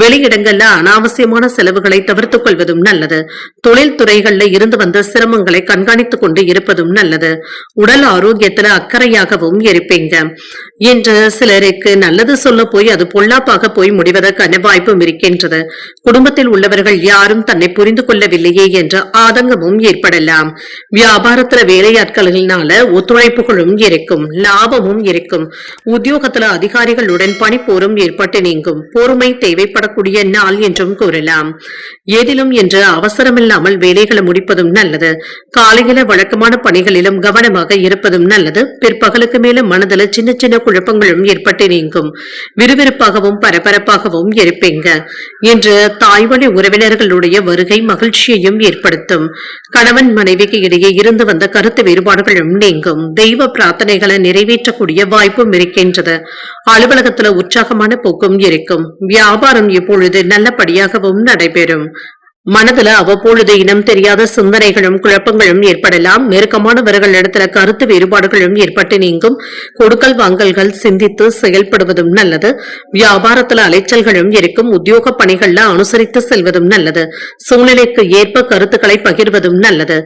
வெளியிடங்கள்ல அனாவசியமான செலவுகளை தவிர்த்துக் கொள்வதும் நல்லது. தொழில் துறைகள்ல இருந்து வந்த சிரமங்களை கண்காணித்துக் கொண்டு இருப்பதும் நல்லது. உடல் ஆரோக்கியத்துல அக்கறையாகவும் இருப்பீங்க. இன்று சிலருக்கு நல்லது சொல்ல போய் அது பொல்லாப்பாக போய் முடிவதற்கான வாய்ப்பும் இருக்கின்றது. குடும்பத்தில் உள்ளவர்கள் யாரும் தன்னை புரிந்து கொள்ளவில்லையே என்ற ஆதங்கமும் ஏற்படலாம். வியாபாரத்துல வேலையாட்களினால ஒத்துழைப்புகளும் இருக்கும். லாபமும் இருக்கும். உத்தியோகத்துல அதிகாரிகளுடன் பணிப்போரும் ஏற்பட்டு நீங்கும். பொறுமை தேவைப்படக்கூடிய நாள் என்றும் கூறலாம். ஏதிலும் என்று அவசரமில்லாமல் வேலைகளை முடிப்பதும் நல்லது. காலையில வழக்கமான பணிகளிலும் கவனமாக இருப்பதும் நல்லது. பிற்பகலுக்கு மேல மனதில் சின்ன சின்ன குழப்பங்களும் ஏற்பட்டு நீங்கும். விறுவிறுப்பாகவும் பரபரப்பாகவும் இருப்பீங்க. இன்று தாய்வழி உறவினர்களுடைய வருகை மகிழ்ச்சியையும் ஏற்படுத்தும். கணவன் மனைவிக்கு இடையே இருந்து வந்த கருத்து வேறுபாடுகளும் நீங்கும். தெய்வ பிரார்த்தனைகளை நிறைவேற்றக்கூடிய வாய்ப்பும் இருக்கின்றது. அலுவலகத்துல உற்சாகமான போக்கும் இருக்கும். வியாபாரம் இப்பொழுது நல்லபடியாகவும் நடைபெறும். மனதுல அவ்வப்பொழுது இனம் தெரியாத சிந்தனைகளும் குழப்பங்களும் ஏற்படலாம். நெருக்கமானவர்கள் இடத்துல கருத்து வேறுபாடுகளும் ஏற்பட்டு நீங்கும். கொடுக்கல் வாங்கல்கள் சிந்தித்து செயல்படுவதும் நல்லது. வியாபாரத்துல அலைச்சல்களும் இருக்கும். உத்தியோக பணிகள்ல அனுசரித்து செல்வதும் நல்லது. சூழ்நிலைக்கு ஏற்ப கருத்துக்களை பகிர்வதும் நல்லது.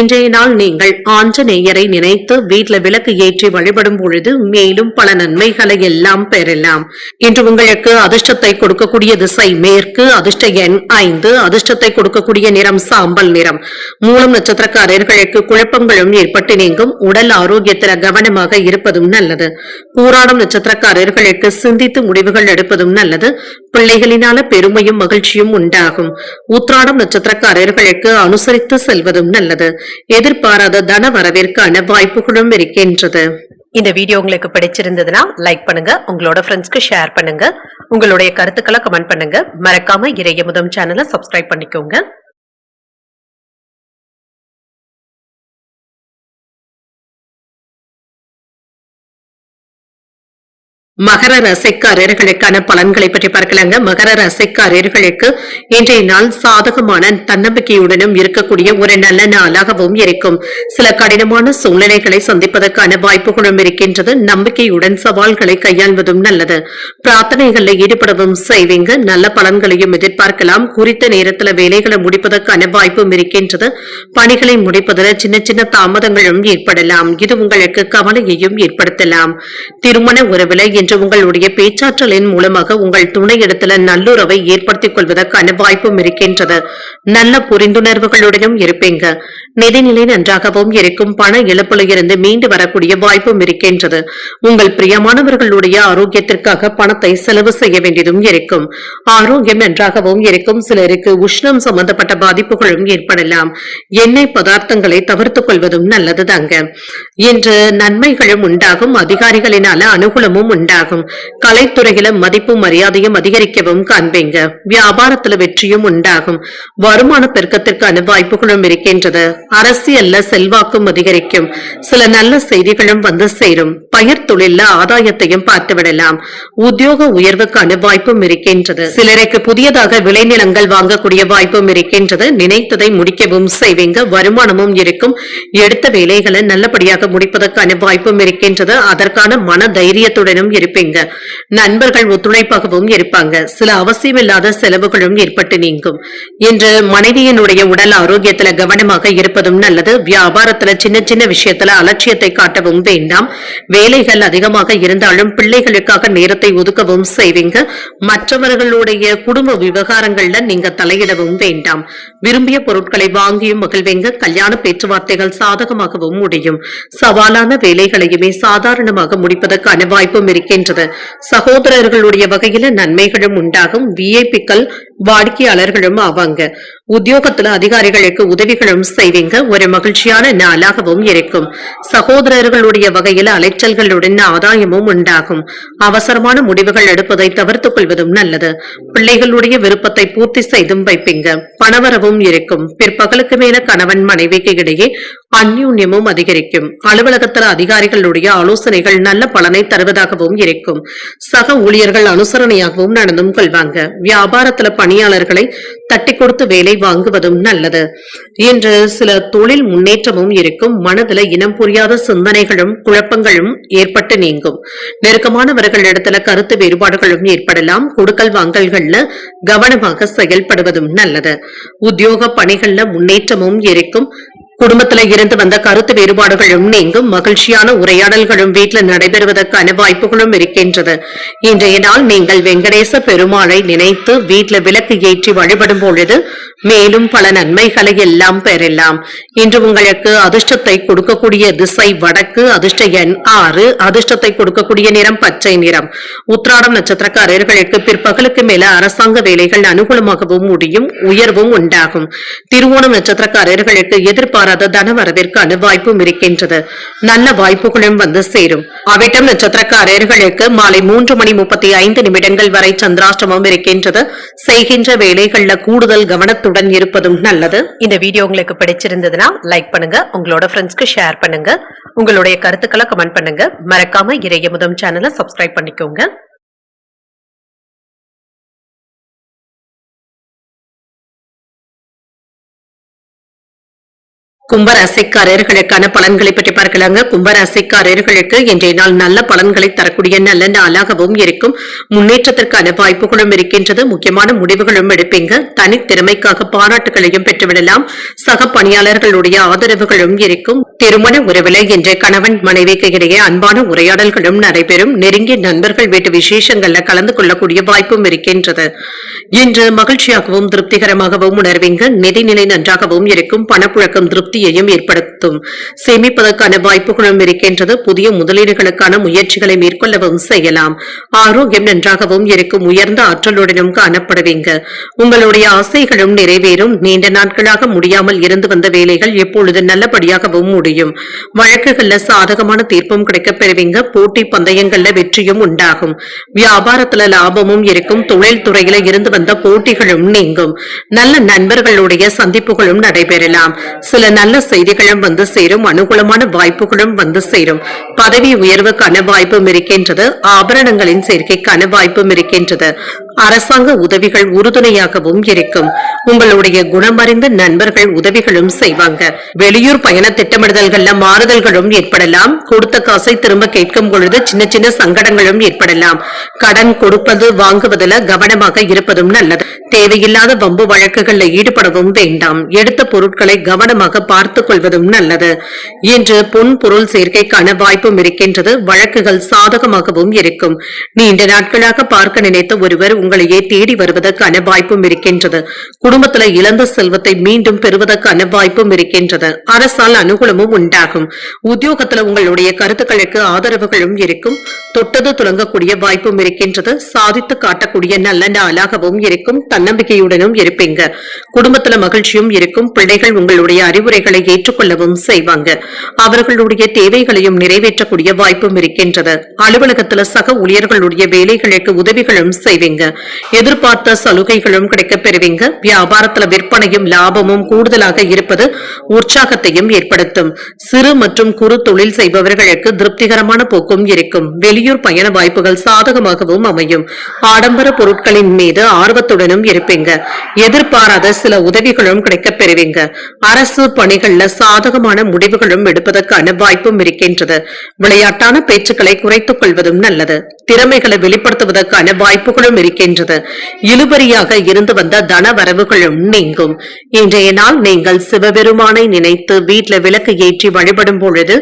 இன்றைய நாள் நீங்கள் ஆஞ்சநேயரை நினைத்து வீட்டுல விளக்கு ஏற்றி வழிபடும் பொழுது மேலும் பல நன்மைகளை எல்லாம் பெறலாம். இன்று உங்களுக்கு அதிர்ஷ்டத்தை கொடுக்கக்கூடிய திசை மேற்கு. அதிர்ஷ்ட எண் 5. அதிர்ஷ்டத்தை கொடுக்கக்கூடிய நிறம் சாம்பல் நிறம். மூலம் நட்சத்திரக்காரர்களுக்கு குழப்பங்களும் ஏற்பட்டு நீங்கும். உடல் ஆரோக்கியத்தில் கவனமாக இருப்பதும் நல்லது. பூராடம் நட்சத்திரக்காரர்களுக்கு சிந்தித்து முடிவுகள் எடுப்பதும் நல்லது. பிள்ளைகளினால பெருமையும் மகிழ்ச்சியும் உண்டாகும். உத்திராடம் நட்சத்திரக்காரர்களுக்கு அனுசரித்து செல்வதும் நல்லது. எதிர்பாராத தன வரவிற்கான வாய்ப்புகளும் இருக்கின்றது. இந்த வீடியோ உங்களுக்கு பிடிச்சிருந்ததுன்னா லைக் பண்ணுங்க. உங்களோட ஃப்ரெண்ட்ஸ்க்கு ஷேர் பண்ணுங்க. உங்களுடைய கருத்துக்களை கமெண்ட் பண்ணுங்க. மறக்காம இறையமுதம் சேனலை சப்ஸ்கிரைப் பண்ணிக்கோங்க. மகர ராசிக்காரர்களுக்கான பலன்களை பற்றி பார்க்கலாங்க. மகர ராசிக்காரர்களுக்கு இன்றைய நாள் சாதகமான தன்னம்பிக்கையுடனும் இருக்கக்கூடிய ஒரு நல்ல நாளாகவும் இருக்கும். சில கடினமான சூழ்நிலைகளை சந்திப்பதற்கான வாய்ப்புகளும் இருக்கின்றது. நம்பிக்கையுடன் சவால்களை கையாள்வதும் நல்லது. பிரார்த்தனைகளில் ஈடுபடவும் செய்வீங்க. நல்ல பலன்களையும் எதிர்பார்க்கலாம். குறித்த நேரத்தில் வேலைகளை முடிப்பதற்கான வாய்ப்பும் இருக்கின்றது. பணிகளை முடிப்பதில் சின்ன சின்ன தாமதங்களும் ஏற்படலாம். இது உங்களுக்கு கவலையையும் ஏற்படுத்தலாம். திருமண உறவில் என்று உங்களுடைய பேச்சாற்றலின் மூலமாக உங்கள் துணையிடத்துல நல்லுறவை ஏற்படுத்திக் கொள்வதற்கான வாய்ப்பும் இருக்கின்றது. நல்ல புரிந்துணர்வுகளுடனும் இருப்பீங்க. நிதிநிலை நன்றாகவும் இருக்கும். பண இழப்பில் இருந்து மீண்டு வரக்கூடிய வாய்ப்பும் இருக்கின்றது. உங்கள் பிரியமானவர்களுடைய ஆரோக்கியத்திற்காக பணத்தை செலவு செய்ய வேண்டியதும் இருக்கும். ஆரோக்கியம் நன்றாகவும் இருக்கும். சிலருக்கு உஷ்ணம் சம்பந்தப்பட்ட பாதிப்புகளும் ஏற்படலாம். எண்ணெய் பதார்த்தங்களை தவிர்த்துக் கொள்வதும் நல்லதுதாங்க. இன்று நன்மைகளும் உண்டாகும். அதிகாரிகளினால அனுகூலமும் உண்டாகும். கலைத்துறையில மதிப்பும் மரியாதையும் அதிகரிக்கவும் காண்பீங்க. வியாபாரத்துல வெற்றியும் உண்டாகும். வருமான பெருக்கத்திற்கான வாய்ப்புகளும் இருக்கின்றது. அரசியல்ல செல்வாக்கும் அதிகரிக்கும். சில நல்ல செய்திகளும் வந்து சேரும். பயிர் தொழில ஆதாயத்தையும் பார்த்துவிடலாம். உத்தியோக உயர்வுக்கான வாய்ப்பும் இருக்கின்றது. சிலருக்கு புதியதாக விளைநிலங்கள் வாங்கக்கூடிய வாய்ப்பும் இருக்கின்றது. நினைத்ததை முடிக்கவும் செய்வீங்க. வருமானமும் இருக்கும். எடுத்த வேலைகளை நல்லபடியாக முடிப்பதற்கான வாய்ப்பும் இருக்கின்றது. அதற்கான மன தைரியத்துடனும் இருப்பீங்க. நண்பர்கள் ஒத்துழைப்பாகவும் இருப்பாங்க. சில அவசியமில்லாத செலவுகளும் ஏற்பட்டு நீங்கும். இன்று மனைவியினுடைய உடல் ஆரோக்கியத்துல கவனமாக இருப்பதும் நல்லது. வியாபாரத்துல சின்ன சின்ன விஷயத்துல அலட்சியத்தை காட்டவும் வேண்டாம். வேலைகள் அதிகமாக இருந்தாலும் பிள்ளைகளுக்காக நேரத்தை ஒதுக்கவும் செய்வீங்க. மற்றவர்களுடைய குடும்ப விவகாரங்கள்ல நீங்க தலையிடவும் வேண்டாம். விரும்பிய பொருட்களை வாங்கியும் மகிழ்வீங்க. கல்யாண பேச்சுவார்த்தைகள் சாதகமாகவும் முடியும். சவாலான வேலைகளையுமே சாதாரணமாக முடிப்பதற்கான வாய்ப்பும் இருக்கின்றது. சகோதரர்களுடைய வகையில நன்மைகளும் உண்டாகும். விஐபிக்கள் வாடிக்கையாளர்களும் ஆவாங்க. உத்தியோகத்துல அதிகாரிகளுக்கு உதவிகளும் செய்வீங்க. ஒரு மகிழ்ச்சியான நாளாகவும் இருக்கும். சகோதரர்களுடைய வகையில் அலைச்சல்களுடன் ஆதாயமும் உண்டாகும். அவசரமான முடிவுகள் எடுப்பதை தவிர்த்துக் கொள்வதும் நல்லது. பிள்ளைகளுடைய விருப்பத்தை பூர்த்தி செய்தும் வைப்பீங்க. பணவரவும் இருக்கும். பிற்பகலுக்கு மேல கணவன் மனைவிக்கு இடையே அந்யூன்யமும் அதிகரிக்கும். அலுவலகத்தில் அதிகாரிகளுடைய ஆலோசனைகள் நல்ல பலனை தருவதாகவும் இருக்கும். சக ஊழியர்கள் அனுசரணையாகவும் நடந்தும் கொள்வாங்க. வியாபாரத்துல பணியாளர்களை தட்டி கொடுத்து வேலை வாங்குவதும் நல்லது. இன்று சில தொழில் முன்னேற்றமும் இருக்கும். மனதுல இனம் புரியாத சிந்தனைகளும் குழப்பங்களும் ஏற்பட்டு நீங்கும். நெருக்கமானவர்களிடத்துல கருத்து வேறுபாடுகளும் ஏற்படலாம். கொடுக்கல் வாங்கல்கள்ல கவனமாக செயல்படுவதும் நல்லது. உத்தியோக பணிகள்ல முன்னேற்றமும் இருக்கும். குடும்பத்துல இருந்து வந்த கருத்து வேறுபாடுகளும் நீங்கும். மகிழ்ச்சியான உரையாடல்களும் வீட்டில் நடைபெறுவதற்கான வாய்ப்புகளும் இருக்கின்றது. இன்றைய நாள் நீங்கள் வெங்கடேச பெருமாளை நினைத்து வீட்டில் விளக்கு ஏற்றி வழிபடும் பொழுது மேலும் பல நன்மைகளை எல்லாம் பெறலாம். இன்று உங்களுக்கு அதிர்ஷ்டத்தை கொடுக்கக்கூடிய திசை வடக்கு. அதிர்ஷ்ட எண் 6. அதிர்ஷ்டத்தை கொடுக்கக்கூடிய நிறம் பச்சை நிறம். உத்திராடம் நட்சத்திரக்காரர்களுக்கு பிற்பகலுக்கு மேல அரசாங்க வேலைகள் அனுகூலமாகவும் முடியும். உயர்வும் உண்டாகும். திருவோணம் நட்சத்திரக்காரர்களுக்கு எதிர்பார்த்த தனவரவிற்கான வாய்ப்பும் இருக்கின்றது. நல்ல வாய்ப்புகளும் வந்து சேரும். அவிட்டம் நட்சத்திரக்காரர்களுக்கு மாலை 3:35 வரை சந்திராஷ்டமம் இருக்கின்றது. செய்கின்ற வேலைகள்ல கூடுதல் கவனத்துடன் இருப்பதும் நல்லது. இந்த வீடியோ உங்களுக்கு பிடிச்சிருந்ததுன்னா லைக் பண்ணுங்க. உங்களோட ஃப்ரெண்ட்ஸ்க்கு ஷேர் பண்ணுங்க. உங்களுடைய கருத்துக்களை கமெண்ட் பண்ணுங்க. மறக்காம இறையமுதம் சேனலை சப்ஸ்கிரைப் பண்ணிக்கோங்க. கும்பராசிக்காரர்களுக்கான பலன்களை பற்றி பார்க்கலாங்க. கும்பராசிக்காரர்களுக்கு இன்றைய நாள் நல்ல பலன்களை தரக்கூடிய நல்ல நாளாகவும் இருக்கும். முன்னேற்றத்திற்கான வாய்ப்புகளும் இருக்கின்றது. முக்கியமான முடிவுகளும் எடுப்பீங்க. தனித்திறமைக்காக பாராட்டுகளையும் பெற்றுவிடலாம். சக பணியாளர்களுடைய ஆதரவுகளும் இருக்கும். திருமண உறவில இன்று கணவன் மனைவிக்கு இடையே அன்பான உரையாடல்களும் நடைபெறும். நெருங்கிய நண்பர்கள் வீட்டு விசேஷங்கள்ல கலந்து கொள்ளக்கூடிய வாய்ப்பும் இருக்கின்றது. இன்று மகிழ்ச்சியாகவும் திருப்திகரமாகவும் உணர்வீங்க. நிதிநிலை நன்றாகவும் இருக்கும். பணப்புழக்கம் திருப்தி ஏற்படுத்தும். சேமிப்பதற்கான வாய்ப்புகளும் இருக்கின்றது. புதிய முதலீடுகளுக்கான முயற்சிகளை மேற்கொள்ளவும் செய்யலாம். ஆரோக்கியம் நன்றாகவும் இருக்கும். உயர்ந்த ஆற்றலுடனும் காணப்படுவீங்க. உங்களுடைய ஆசைகளும் நிறைவேறும். நீண்ட நாட்களாக முடியாமல் இருந்து வந்த வேலைகள் எப்பொழுது நல்லபடியாகவும் முடியும். வழக்குகள்ல சாதகமான தீர்ப்பும் கிடைக்கப் பெறுவீங்க. போட்டி பந்தயங்கள்ல வெற்றியும் உண்டாகும். வியாபாரத்துல லாபமும் இருக்கும். தொழில் துறையில இருந்து வந்த போட்டிகளும் நீங்கும். நல்ல நண்பர்களுடைய சந்திப்புகளும் நடைபெறலாம். சில நல்ல செய்திகளும் வந்து சேரும். அனுகூலமான வாய்ப்புகளும் வந்து சேரும். பதவி உயர்வுக்கான வாய்ப்பும் இருக்கின்றது. ஆபரணங்களின் சேர்க்கைக்கான வாய்ப்பும் இருக்கின்றது. அரசாங்க உதவிகள் உறுதுணையாகவும் இருக்கும். உங்களுடைய குணமறிந்த நண்பர்கள் உதவிகளும் செய்வாங்க. வெளியூர் பயண திட்டமிடுதல்கள்ல மாறுதல்களும் ஏற்படலாம். கொடுத்த காசை திரும்ப கேட்கும் பொழுது சின்ன சின்ன சங்கடங்களும் ஏற்படலாம். கடன் கொடுப்பது வாங்குவதில் கவனமாக இருப்பதும் நல்லது. தேவையில்லாத வம்பு வழக்குகள்ல ஈடுபடவும் வேண்டாம். எடுத்த பொருட்களை கவனமாக பார்த்துக் கொள்வதும் நல்லது. இன்று பொன் பொருள் சேர்க்கைக்கான வாய்ப்பும் இருக்கின்றது. வழக்குகள் சாதகமாகவும் இருக்கும். நீண்ட நாட்களாக பார்க்க நினைத்த ஒருவர் உங்களையே தேடி வருவதற்கான வாய்ப்பும் இருக்கின்றது. குடும்பத்துல இழந்த செல்வத்தை மீண்டும் பெறுவதற்கான வாய்ப்பும் இருக்கின்றது. அரசால் அனுகூலமும் உண்டாகும். உத்தியோகத்துல உங்களுடைய கருத்துக்களுக்கு ஆதரவுகளும் இருக்கும். தொட்டது துலங்கக்கூடிய வாய்ப்பும் இருக்கின்றது. சாதித்து காட்டக்கூடிய நல்ல நாளாகவும் இருக்கும். தன்னம்பிக்கையுடனும் இருப்பீங்க. குடும்பத்துல மகிழ்ச்சியும் இருக்கும். பிள்ளைகள் உங்களுடைய அறிவுரைகள் தேவைகளை ஏற்றுக்கொள்ளவும் செய்வாங்க. அவர்களுடைய தேவைகளையும் நிறைவேற்றக்கூடிய வாய்ப்பும் இருக்கின்றது. அலுவலகத்துல சக ஊழியர்களுடைய வேலைகளுக்கு உதவிகளும் செய்வீங்க. எதிர்பார்த்த சலுகைகளும் கிடைக்கப் பெறுவீங்க. வியாபாரத்துல விற்பனையும் லாபமும் கூடுதலாக இருப்பது உற்சாகத்தையும் ஏற்படுத்தும். சிறு மற்றும் குறு தொழில் செய்பவர்களுக்கு திருப்திகரமான போக்கும் இருக்கும். வெளியூர் பயண வாய்ப்புகள் சாதகமாகவும் அமையும். ஆடம்பர பொருட்களின் மீது ஆர்வத்துடனும் இருப்பீங்க. எதிர்பாராத சில உதவிகளும் கிடைக்கப் பெறுவீங்க. அரசு பணிகள்ல சாதகமான முடிவுகளும் எடுப்பதற்கான வாய்ப்பும் இருக்கின்றது. விளையாட்டான பேச்சுக்களை குறைத்துக் கொள்வதும் நல்லது. திறமைகளை வெளிப்படுத்துவதற்கான வாய்ப்புகளும் இருக்கின்றது. இழுபறியாக இருந்து வந்த தன வரவுகளும் நீங்கும். இன்றைய நாள் நீங்கள் சிவபெருமானை நினைத்து வீட்டில் விளக்கு ஏற்றி வழிபடும் பொழுது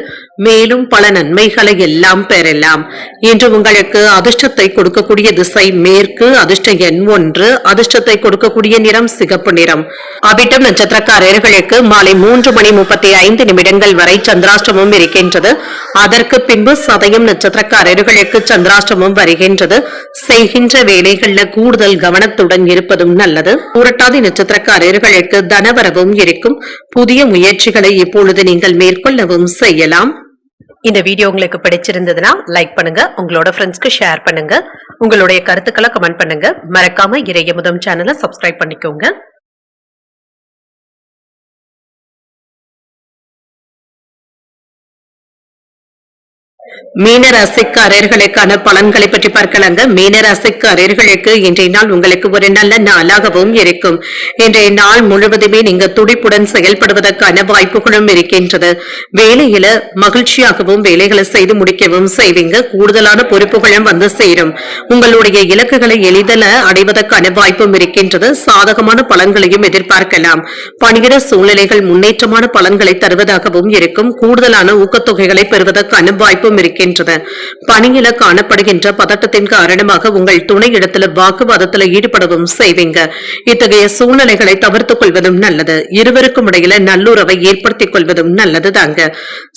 மேலும் பல நன்மைகளை எல்லாம் பெறலாம். இன்று உங்களுக்கு அதிர்ஷ்டத்தை கொடுக்கக்கூடிய திசை மேற்கு. அதிர்ஷ்ட எண் 1. அதிர்ஷ்டத்தை கொடுக்கக்கூடிய நிறம் சிகப்பு நிறம். அவிட்டம் நட்சத்திரக்காரர்களுக்கு மாலை 3:35 வரை சந்திராஷ்டமம் இருக்கின்றது. அதற்கு பின்பு சதயம் நட்சத்திரக்காரர்களுக்கு சந்திராஷ்டமம் வருகின்றது. செய்கின்ற வேலைகள்ல கூடுதல் கவனத்துடன் இருப்பதும் நல்லது. புரட்டாதி நட்சத்திரக்காரர்களுக்கு தனவரவும் இருக்கும். புதிய முயற்சிகளை இப்பொழுது நீங்கள் மேற்கொள்ளவும் செய்யலாம். இந்த வீடியோ உங்களுக்கு பிடிச்சிருந்ததுன்னா லைக் பண்ணுங்க, உங்களோட ஃப்ரெண்ட்ஸ்க்கு ஷேர் பண்ணுங்க, உங்களுடைய கருத்துக்களை கமெண்ட் பண்ணுங்க. மறக்காம இறையமுதம் சேனலை சப்ஸ்கிரைப் பண்ணிக்கோங்க. மீனராசிக்காரர்களுக்கான பலன்களை பற்றி பார்க்கலாங்க. மீனராசிக்காரர்களுக்கு இன்றைய நாள் உங்களுக்கு ஒரு நல்ல நாளாகவும் இருக்கும். இன்றைய நாள் முழுவதுமே நீங்க துடிப்புடன் செயல்படுவதற்கான வாய்ப்புகளும் இருக்கின்றது. வேலையில மகிழ்ச்சியாகவும் வேலைகளை செய்து முடிக்கவும் செய்வீங்க. கூடுதலான பொறுப்புகளும் வந்து சேரும். உங்களுடைய இலக்குகளை எளிதில் அடைவதற்கான வாய்ப்பும் இருக்கின்றது. சாதகமான பலன்களையும் எதிர்பார்க்கலாம். பணியிட சூழ்நிலைகள் முன்னேற்றமான பலன்களை தருவதாகவும் இருக்கும். கூடுதலான ஊக்கத்தொகைகளை பெறுவதற்கான வாய்ப்பும் இருக்கின்றது. பணியில காணப்படுகின்ற பதட்டத்தின் காரணமாக உங்கள் துணை இடத்துல வாக்குவாதத்தில் ஈடுபடவும் செய்வீங்க. இத்தகைய சூழ்நிலைகளை தவிர்த்துக் கொள்வதும் நல்லது. இருவருக்கும் இடையில நல்லுறவை ஏற்படுத்திக் கொள்வதும் நல்லது தாங்க.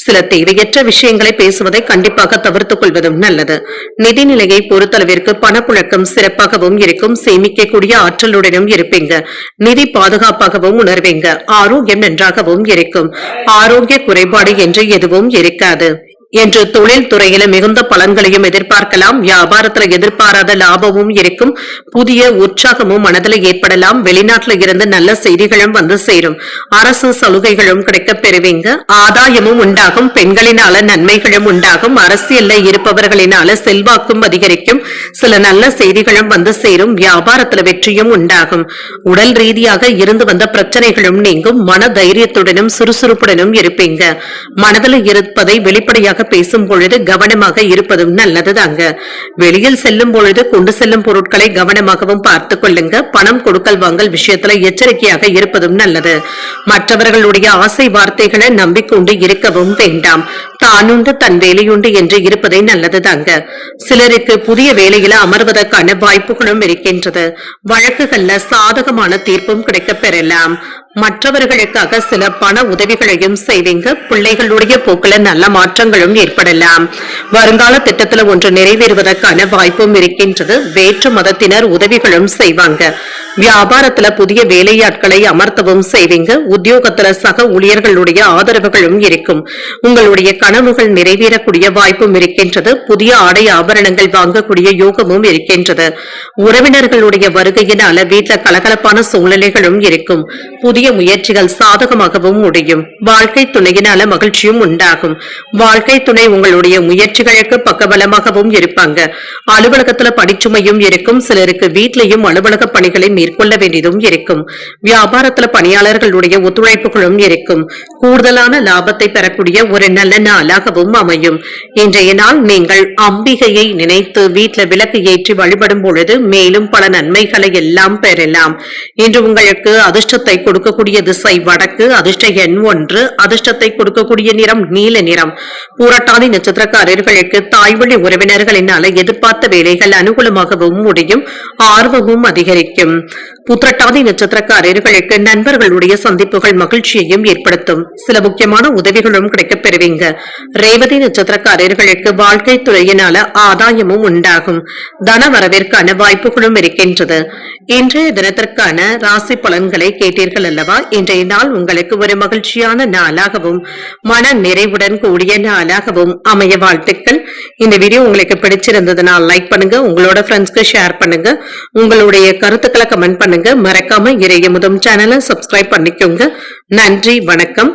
சில தேவையற்ற விஷயங்களை பேசுவதை கண்டிப்பாக தவிர்த்துக் கொள்வதும் நல்லது. நிதிநிலையை பொறுத்தளவிற்கு பணப்புழக்கம் சிறப்பாகவும் இருக்கும். சேமிக்கக்கூடிய ஆற்றலுடனும் இருப்பீங்க. நிதி பாதுகாப்பாகவும் உணர்வீங்க. ஆரோக்கியம் நன்றாகவும் இருக்கும். ஆரோக்கிய குறைபாடு என்று எதுவும் இருக்காது. என்று தொழில் துறையில மிகுந்த பலன்களையும் எதிர்பார்க்கலாம். வியாபாரத்துல எதிர்பாராத லாபமும் இருக்கும். புதிய உற்சாகமும் மனதில் ஏற்படலாம். வெளிநாட்டுல இருந்து நல்ல செய்திகளும் வந்து சேரும். அரசு சலுகைகளும் கிடைக்கப் பெறுவீங்க. ஆதாயமும் உண்டாகும். பெண்களினால நன்மைகளும் உண்டாகும். அரசியல்ல இருப்பவர்களினால செல்வாக்கும் அதிகரிக்கும். சில நல்ல செய்திகளும் வந்து சேரும். வியாபாரத்துல வெற்றியும் உண்டாகும். உடல் ரீதியாக இருந்து வந்த பிரச்சனைகளும் நீங்கும். மன தைரியத்துடனும் சுறுசுறுப்புடனும் இருப்பீங்க. மனதில் இருப்பதை வெளிப்படையாக பேசும் பொழுது கவனமாக இருப்பதும் நல்லதுதாங்க. வெளியில் செல்லும் பொழுது கொண்டு செல்லும் பொருட்களை கவனமாகவும் பார்த்துக் கொள்ளுங்க. பணம் கொடுக்கல் வாங்கல் விஷயத்துல எச்சரிக்கையாக இருப்பதும் நல்லது. மற்றவர்களுடைய ஆசை வார்த்தைகளை நம்பிக்கொண்டு இருக்கவும் வேண்டாம். தானுண்டு தன் வேலையுண்டு என்று இருப்பதை நல்லதுதாங்க. சிலருக்கு புதிய வேலையில அமர்வதற்கான வாய்ப்புகளும் இருக்கின்றது. வழக்குகள்ல சாதகமான தீர்ப்பும் கிடைக்கப் பெறலாம். மற்றவர்களுக்காக சில பண உதவிகளையும் செய்வீங்க. பிள்ளைகளுடைய போக்குல நல்ல மாற்றங்களும் ஏற்படலாம். வருங்கால திட்டத்துல ஒன்று நிறைவேறுவதற்கான வாய்ப்பும் இருக்கின்றது. வேற்று மதத்தினர் உதவிகளும் செய்வாங்க. வியாபாரத்துல புதிய வேலையாட்களை அமர்த்தவும் செய்வீங்க. உத்தியோகத்துல சக ஊழியர்களுடைய ஆதரவுகளும் இருக்கும். உங்களுடைய கனவுகள் நிறைவேறக்கூடிய வாய்ப்பும் இருக்கின்றது. புதிய ஆடை ஆபரணங்கள் வாங்கக்கூடிய யோகமும் இருக்கின்றது. உறவினர்களுடைய வருகையினால வீட்டுல கலகலப்பான சூழ்நிலைகளும் இருக்கும். புதிய முயற்சிகள் சாதகமாகவும் முடியும். வாழ்க்கை துணையினால மகிழ்ச்சியும் உண்டாகும். வாழ்க்கை துணை உங்களுடைய முயற்சிகளுக்கு பக்கபலமாகவும் இருப்பாங்க. அலுவலகத்துல பணிச்சுமையும் இருக்கும். சிலருக்கு வீட்டிலையும் அலுவலக பணிகளை மேற்கொள்ள வேண்டியதும் இருக்கும். வியாபாரத்துல பணியாளர்களுடைய ஒத்துழைப்புகளும் இருக்கும். கூடுதலான லாபத்தை பெறக்கூடிய ஒரு நல்ல நாளாகவும் அமையும். இன்றைய நாள் நீங்கள் அம்பிகையை நினைத்து வீட்டுல விளக்கு ஏற்றி வழிபடும் பொழுது மேலும் பல நன்மைகளை எல்லாம் பெறலாம். இன்று உங்களுக்கு அதிர்ஷ்டத்தை கொடுக்கக்கூடிய திசை வடக்கு. அதிர்ஷ்ட எண் 1. அதிர்ஷ்டத்தை கொடுக்கக்கூடிய நிறம் நீல நிறம். பூரட்டாதி நட்சத்திரக்காரர்களுக்கு தாய்வழி உறவினர்களினால எதிர்பார்த்த வேலைகள் அனுகூலமாகவும் முடியும். ஆர்வமும் அதிகரிக்கும். புத்திரட்டாதி நட்சத்திரக்காரர்களுக்கு நண்பர்களுடைய சந்திப்புகள் மகிழ்ச்சியையும் ஏற்படுத்தும். சில முக்கியமான உதவிகளும் கிடைக்கப் பெறுவீங்க. ரேவதி நட்சத்திரக்காரர்களுக்கு வாழ்க்கை துறையினால ஆதாயமும் உண்டாகும். தன வரவிற்கான வாய்ப்புகளும் இருக்கின்றது. இன்றைய தினத்திற்கான ராசி பலன்களை கேட்டீர்கள் அல்லவா? அல்லவா? இன்றைய நாள் உங்களுக்கு ஒரு மகிழ்ச்சியான நாளாகவும் மன நிறைவுடன் கூடிய நாளாகவும் அமைய வாழ்த்துக்கள். இந்த வீடியோ உங்களுக்கு பிடிச்சிருந்ததுன்னா லைக் பண்ணுங்க, உங்களோட ஃப்ரெண்ட்ஸ்க்கு ஷேர் பண்ணுங்க, உங்களுடைய கருத்துக்களை கமெண்ட் பண்ணுங்க. மறக்காம இறையமுதம் சேனலை சப்ஸ்கிரைப் பண்ணிக்கோங்க. நன்றி, வணக்கம்.